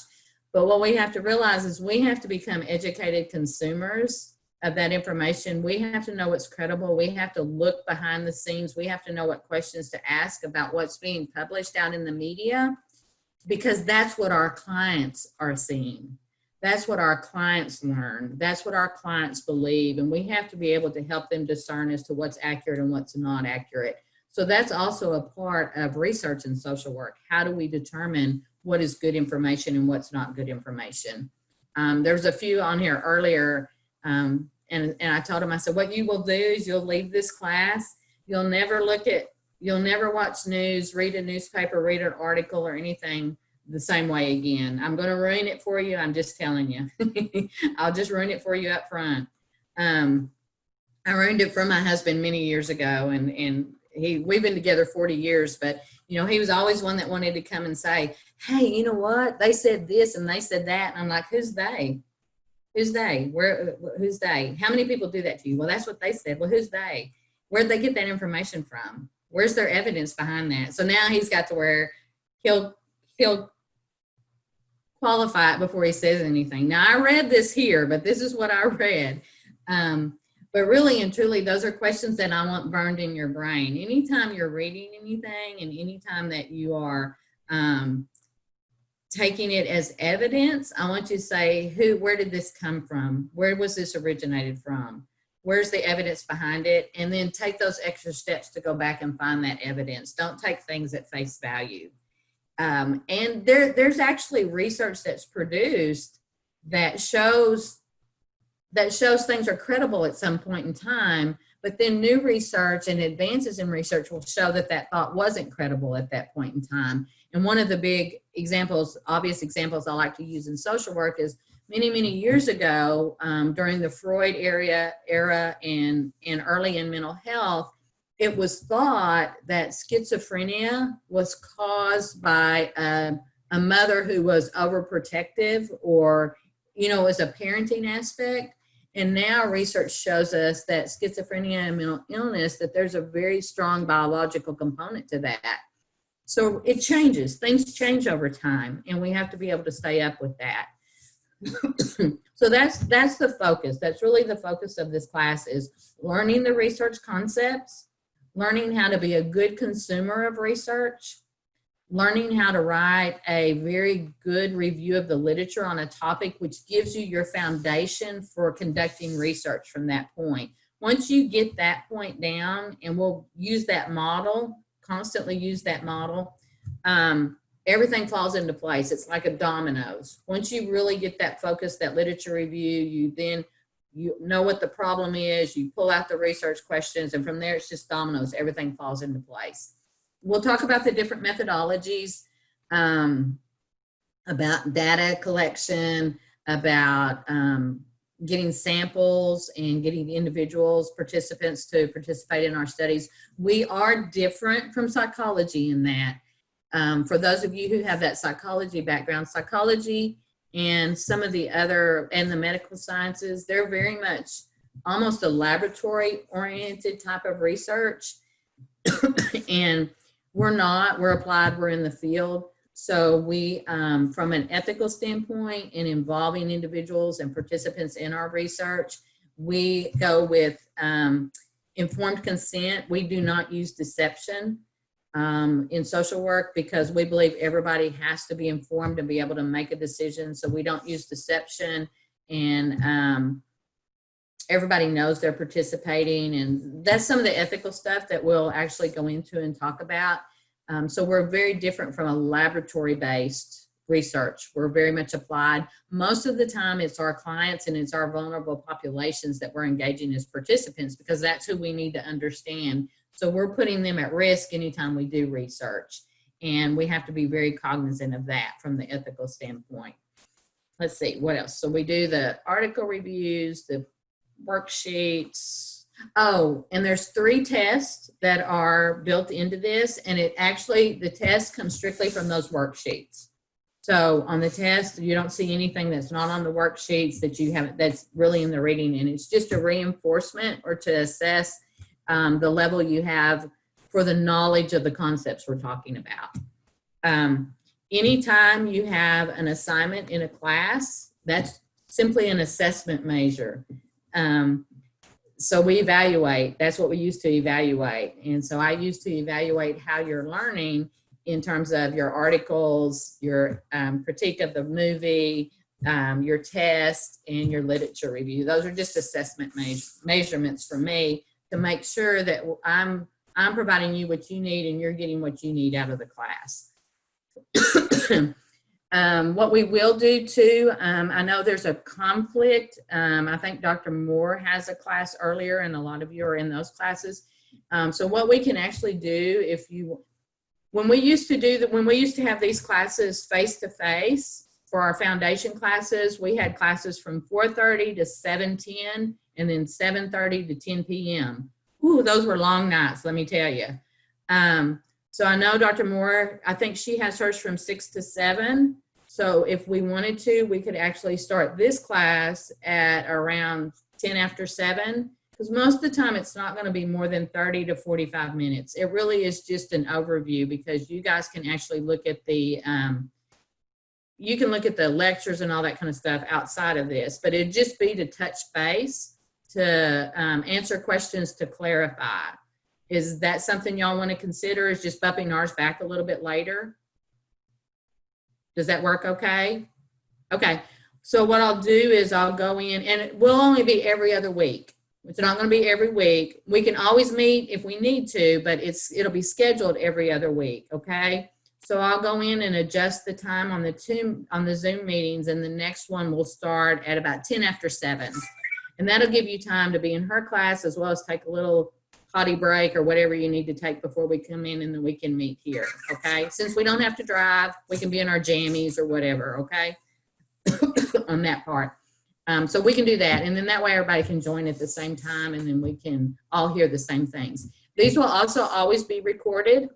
But what we have to realize is we have to become educated consumers of that information. We have to know what's credible. We have to look behind the scenes. We have to know what questions to ask about what's being published out in the media, because that's what our clients are seeing. That's what our clients learn. That's what our clients believe. And we have to be able to help them discern as to what's accurate and what's not accurate. So that's also a part of research in social work. How do we determine what is good information and what's not good information? There's a few on here earlier, and I told them, I said, what you will do is you'll leave this class. You'll never watch news, read a newspaper, read an article or anything the same way again. I'm going to ruin it for you. I'm just telling you. I'll just ruin it for you up front. I ruined it for my husband many years ago, and we've been together 40 years, but he was always one that wanted to come and say, hey, you know what? They said this and they said that. And I'm like, who's they? Who's they? Who's they? How many people do that to you? Well, that's what they said. Well, who's they? Where'd they get that information from? Where's their evidence behind that? So now he's got to where he'll qualify it before he says anything. Now, I read this here, but this is what I read. But really and truly, those are questions that I want burned in your brain. Anytime you're reading anything and anytime that you are taking it as evidence. I want you to say, where did this come from? Where was this originated from? Where's the evidence behind it? And then take those extra steps to go back and find that evidence. Don't take things at face value. And there's actually research that's produced that shows things are credible at some point in time, but then new research and advances in research will show that that thought wasn't credible at that point in time. And one of the big examples, obvious examples I like to use in social work is many years ago, during the Freud era and early in mental health, it was thought that schizophrenia was caused by a mother who was overprotective, or, as a parenting aspect. And now research shows us that schizophrenia and mental illness, that there's a very strong biological component to that. So it changes, things change over time, and we have to be able to stay up with that. So that's the focus. That's really the focus of this class, is learning the research concepts, learning how to be a good consumer of research, learning how to write a very good review of the literature on a topic, which gives you your foundation for conducting research from that point. Once you get that point down, and we'll use that model, constantly use that model, everything falls into place. It's like a dominoes. Once you really get that focus, that literature review, you know what the problem is, you pull out the research questions, and from there it's just dominoes. Everything falls into place. We'll talk about the different methodologies, about data collection, about getting samples and getting individuals, participants to participate in our studies. We are different from psychology in that. For those of you who have that psychology background, psychology and some of the other, and the medical sciences, they're very much almost a laboratory oriented type of research. And we're not, we're applied, we're in the field. So we, from an ethical standpoint and involving individuals and participants in our research, we go with informed consent. We do not use deception in social work, because we believe everybody has to be informed and be able to make a decision. So we don't use deception, and everybody knows they're participating. And that's some of the ethical stuff that we'll actually go into and talk about. So we're very different from a laboratory-based research. We're very much applied. Most of the time it's our clients and it's our vulnerable populations that we're engaging as participants, because that's who we need to understand. So we're putting them at risk anytime we do research, and we have to be very cognizant of that from the ethical standpoint. Let's see, what else? So we do the article reviews, the worksheets. Oh, and there's 3 tests that are built into this, and the test comes strictly from those worksheets. So on the test, you don't see anything that's not on the worksheets that you haven't, that's really in the reading, and it's just a reinforcement or to assess the level you have for the knowledge of the concepts we're talking about. Anytime you have an assignment in a class, that's simply an assessment measure. So we evaluate, that's what we use to evaluate. And so I use to evaluate how you're learning in terms of your articles, your critique of the movie, your test, and your literature review. Those are just assessment measurements for me to make sure that I'm providing you what you need and you're getting what you need out of the class. What we will do too, I know there's a conflict. I think Dr. Moore has a class earlier, and a lot of you are in those classes. So what we can actually do, when we used to have these classes face-to-face for our foundation classes, we had classes from 4:30 to 7:10, and then 7:30 to 10 p.m. Ooh, those were long nights, let me tell you. So I know Dr. Moore, I think she has hers from 6 to 7. So if we wanted to, we could actually start this class at around 10 after 7, because most of the time it's not going to be more than 30 to 45 minutes. It really is just an overview, because you guys can actually look at the, you can look at the lectures and all that kind of stuff outside of this, but it'd just be to touch base, to answer questions, to clarify. Is that something y'all want to consider, is just bumping ours back a little bit later? Does that work okay? Okay. So what I'll do is I'll go in, and it will only be every other week. It's not going to be every week. We can always meet if we need to, but it'll be scheduled every other week, okay? So I'll go in and adjust the time on the Zoom meetings, and the next one will start at about 10 after 7. And that'll give you time to be in her class as well as take a little potty break or whatever you need to take before we come in, and then we can meet here, okay? Since we don't have to drive, we can be in our jammies or whatever, okay? On that part. So we can do that, and then that way everybody can join at the same time, and then we can all hear the same things. These will also always be recorded.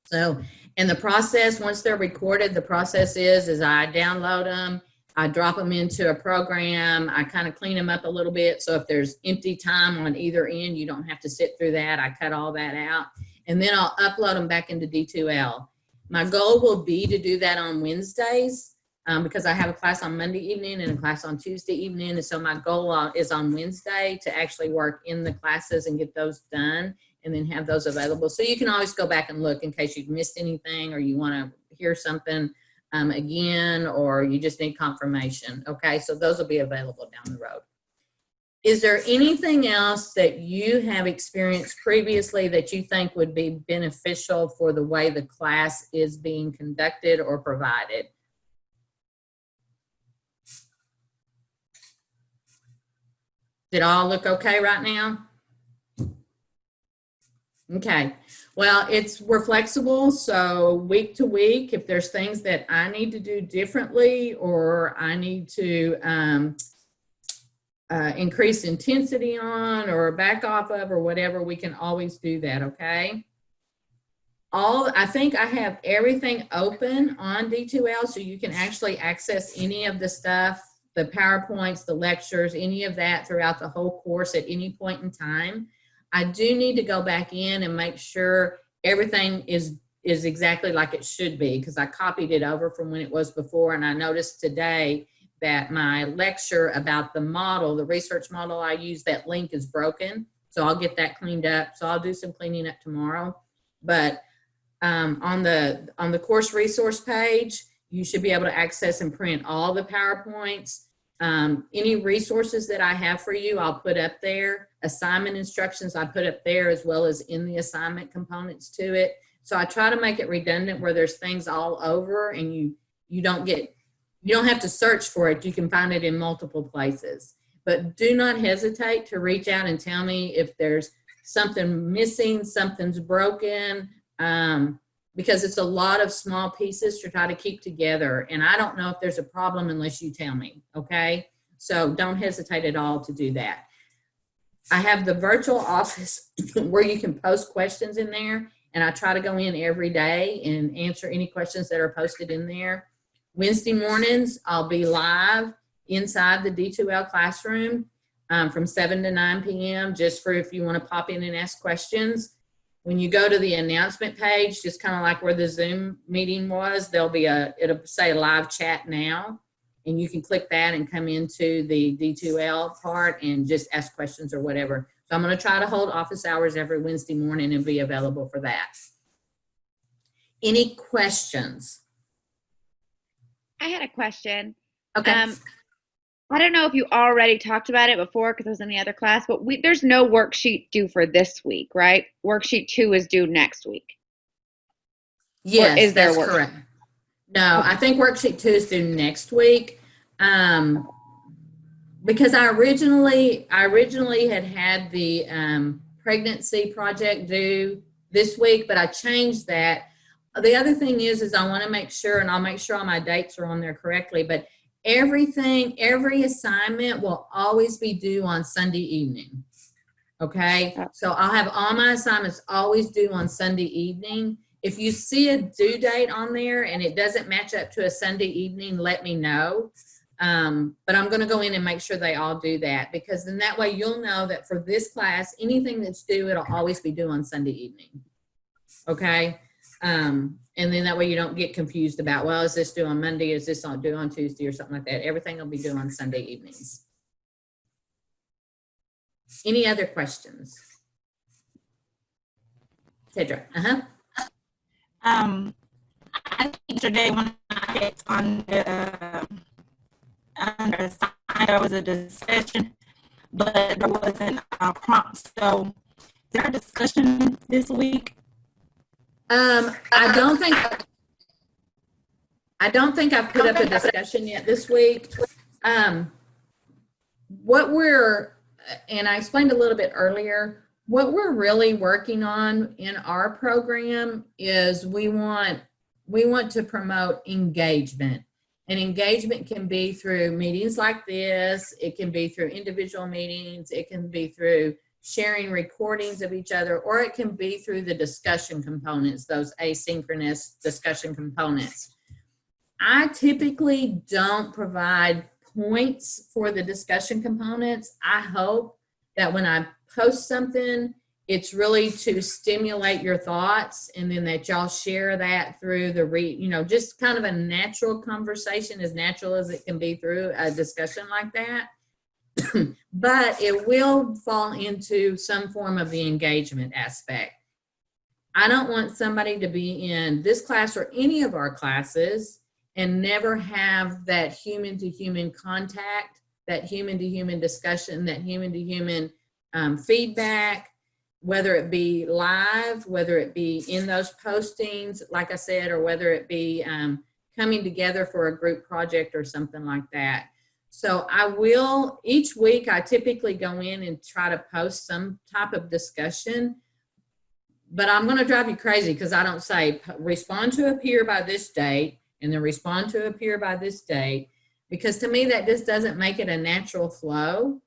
So in the process, once they're recorded, the process is I download them, I drop them into a program, I kind of clean them up a little bit, so if there's empty time on either end, you don't have to sit through that. I cut all that out, and then I'll upload them back into D2L. My goal will be to do that on Wednesdays, because I have a class on Monday evening and a class on Tuesday evening. And so my goal is on Wednesday to actually work in the classes and get those done and then have those available. So you can always go back and look in case you've missed anything or you want to hear something again, or you just need confirmation. Okay, so those will be available down the road. Is there anything else that you have experienced previously that you think would be beneficial for the way the class is being conducted or provided? Did all look okay right now? Okay. Well, we're flexible, so week to week, if there's things that I need to do differently or I need to increase intensity on or back off of or whatever, we can always do that, okay? I think I have everything open on D2L, so you can actually access any of the stuff, the PowerPoints, the lectures, any of that throughout the whole course at any point in time. I do need to go back in and make sure everything is exactly like it should be, because I copied it over from when it was before, and I noticed today that my lecture about the model, the research model I use, that link is broken. So I'll get that cleaned up. So I'll do some cleaning up tomorrow. But on the course resource page, you should be able to access and print all the PowerPoints. Any resources that I have for you, I'll put up there. Assignment instructions, I put up there as well as in the assignment components to it. So I try to make it redundant where there's things all over and you don't have to search for it. You can find it in multiple places. But do not hesitate to reach out and tell me if there's something missing, something's broken, because it's a lot of small pieces to try to keep together. And I don't know if there's a problem unless you tell me, okay? So don't hesitate at all to do that. I have the virtual office where you can post questions in there, and I try to go in every day and answer any questions that are posted in there. Wednesday mornings, I'll be live inside the D2L classroom from 7 to 9 p.m. just for if you want to pop in and ask questions. When you go to the announcement page, just kind of like where the Zoom meeting was, it'll say live chat now, and you can click that and come into the D2L part and just ask questions or whatever. So I'm going to try to hold office hours every Wednesday morning and be available for that. Any questions? I had a question. Okay. I don't know if you already talked about it before because I was in the other class, but there's no worksheet due for this week, right? Worksheet 2 is due next week. Yes, is there that's correct. No, okay. I think worksheet 2 is due next week. Because I originally had the pregnancy project due this week, but I changed that. The other thing is I want to make sure, and I'll make sure all my dates are on there correctly, but every assignment will always be due on Sunday evening. Okay, so I'll have all my assignments always due on Sunday evening. If you see a due date on there and it doesn't match up to a Sunday evening, let me know. But I'm going to go in and make sure they all do that, because then that way you'll know that for this class, anything that's due, it'll always be due on Sunday evening. Okay. And then that way you don't get confused about, well, is this due on Monday? Is this due on Tuesday or something like that? Everything will be due on Sunday evenings. Any other questions? Tedra. I I think today when I hit on the sign, there was a discussion, but there wasn't a prompt. So is there a discussion this week? I don't think I've put up a discussion yet this week. What we're, and I explained a little bit earlier, what we're really working on in our program is we want to promote engagement. And engagement can be through meetings like this. It can be through individual meetings. It can be through sharing recordings of each other, or it can be through the discussion components, those asynchronous discussion components. I typically don't provide points for the discussion components. I hope that when I post something, it's really to stimulate your thoughts, and then that y'all share that through the just kind of a natural conversation, as natural as it can be through a discussion like that. But it will fall into some form of the engagement aspect. I don't want somebody to be in this class or any of our classes and never have that human-to-human contact, that human-to-human discussion, that human-to-human feedback, whether it be live, whether it be in those postings, like I said, or whether it be coming together for a group project or something like that. So each week I typically go in and try to post some type of discussion, but I'm going to drive you crazy because I don't say respond to appear by this date and then respond to appear by this date, because to me that just doesn't make it a natural flow.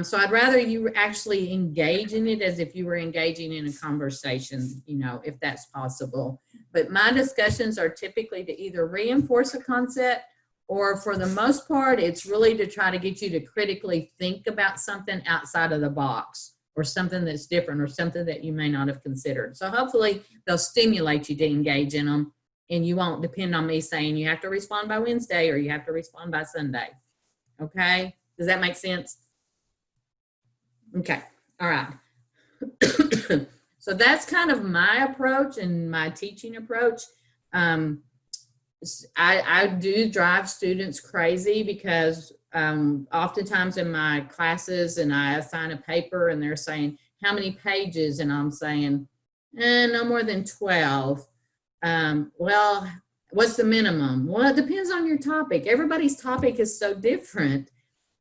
So I'd rather you actually engage in it as if you were engaging in a conversation, if that's possible. But my discussions are typically to either reinforce a concept, or for the most part, it's really to try to get you to critically think about something outside of the box, or something that's different, or something that you may not have considered. So hopefully they'll stimulate you to engage in them, and you won't depend on me saying you have to respond by Wednesday or you have to respond by Sunday. Okay? Does that make sense? Okay. All right. So that's kind of my approach and my teaching approach. I do drive students crazy because oftentimes in my classes, and I assign a paper and they're saying, how many pages? And I'm saying, no more than 12. Well, what's the minimum? Well, it depends on your topic. Everybody's topic is so different,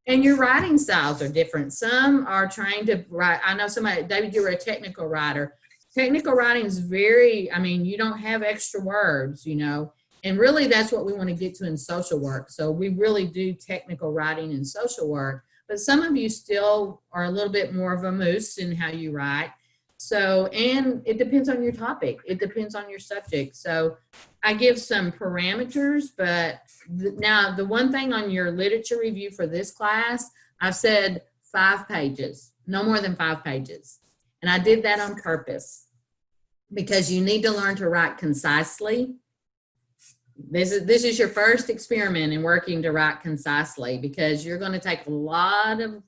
and your writing styles are different. Some are trying to write. I know somebody, David, you were a technical writer. Technical writing is you don't have extra words, and really that's what we want to get to in social work. So we really do technical writing and social work, but some of you still are a little bit more of a moose in how you write. So, and it depends on your topic. It depends on your subject. So I give some parameters, but now the one thing on your literature review for this class, I've said 5 pages, no more than 5 pages. And I did that on purpose because you need to learn to write concisely. This is your first experiment in working to write concisely, because you're going to take a lot of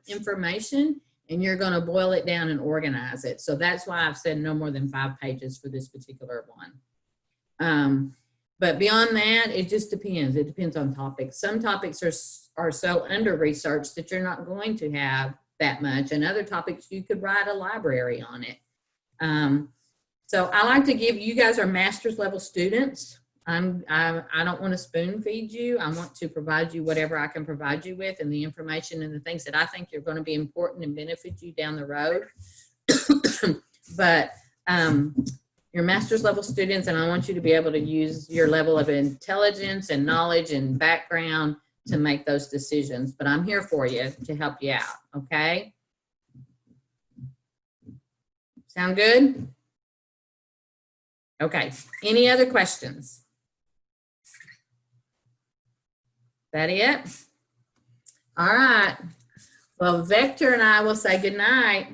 information and you're going to boil it down and organize it. So that's why I've said no more than 5 pages for this particular one. But beyond that, it just depends. It depends on topics. Some topics are so under-researched that you're not going to have that much. And other topics, you could write a library on it. So I like to give, you guys are master's level students. I don't want to spoon feed you. I want to provide you whatever I can provide you with, and the information and the things that I think are going to be important and benefit you down the road. But you're master's level students, and I want you to be able to use your level of intelligence and knowledge and background to make those decisions. But I'm here for you to help you out, okay? Sound good? Okay, any other questions? That it? All right. Well, Vector and I will say good night.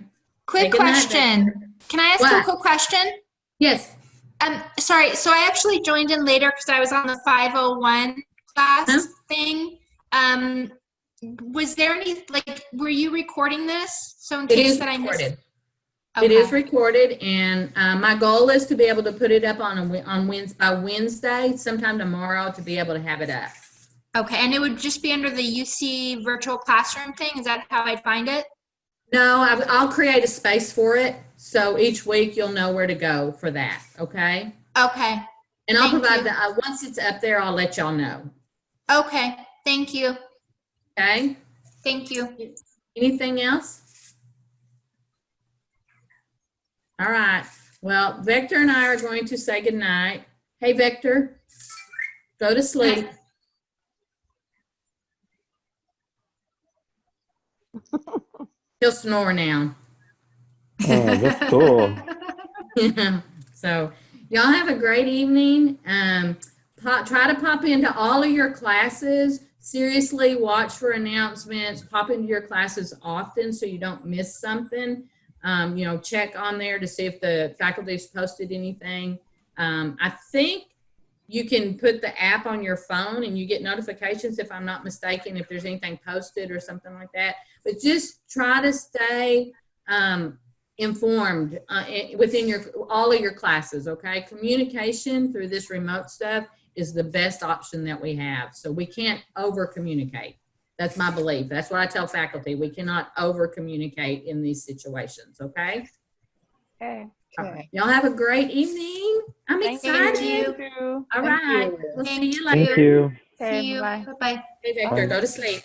Quick question. Can I ask you a quick question? Yes. Sorry, so I actually joined in later because I was on the 501 class thing. Was there any, were you recording this? So in case that I missed. It is Okay. recorded, and my goal is to be able to put it up on by Wednesday, sometime tomorrow, to be able to have it up. Okay, and it would just be under the UC virtual classroom thing? Is that how I'd find it? No, I'll create a space for it, so each week you'll know where to go for that, okay? Okay. And I'll Thank provide you. the, once it's up there, I'll let y'all know, Okay, thank you. okay? Thank you. Anything else? All right, well, Vector and I are going to say goodnight. Hey, Vector, go to sleep. He'll snore now. Oh, that's cool. So y'all have a great evening. Try to pop into all of your classes. Seriously, watch for announcements. Pop into your classes often so you don't miss something. Check on there to see if the faculty's posted anything. I think you can put the app on your phone and you get notifications, if I'm not mistaken, if there's anything posted or something like that. But just try to stay informed within all of your classes, okay? Communication through this remote stuff is the best option that we have. So we can't over communicate. That's my belief. That's what I tell faculty. We cannot over communicate in these situations, okay? Okay. All right. Y'all have a great evening. I'm excited. You. All right. We'll see you later. Thank you. See you. Bye. Bye-bye. Hey, Victor, Bye. go to sleep.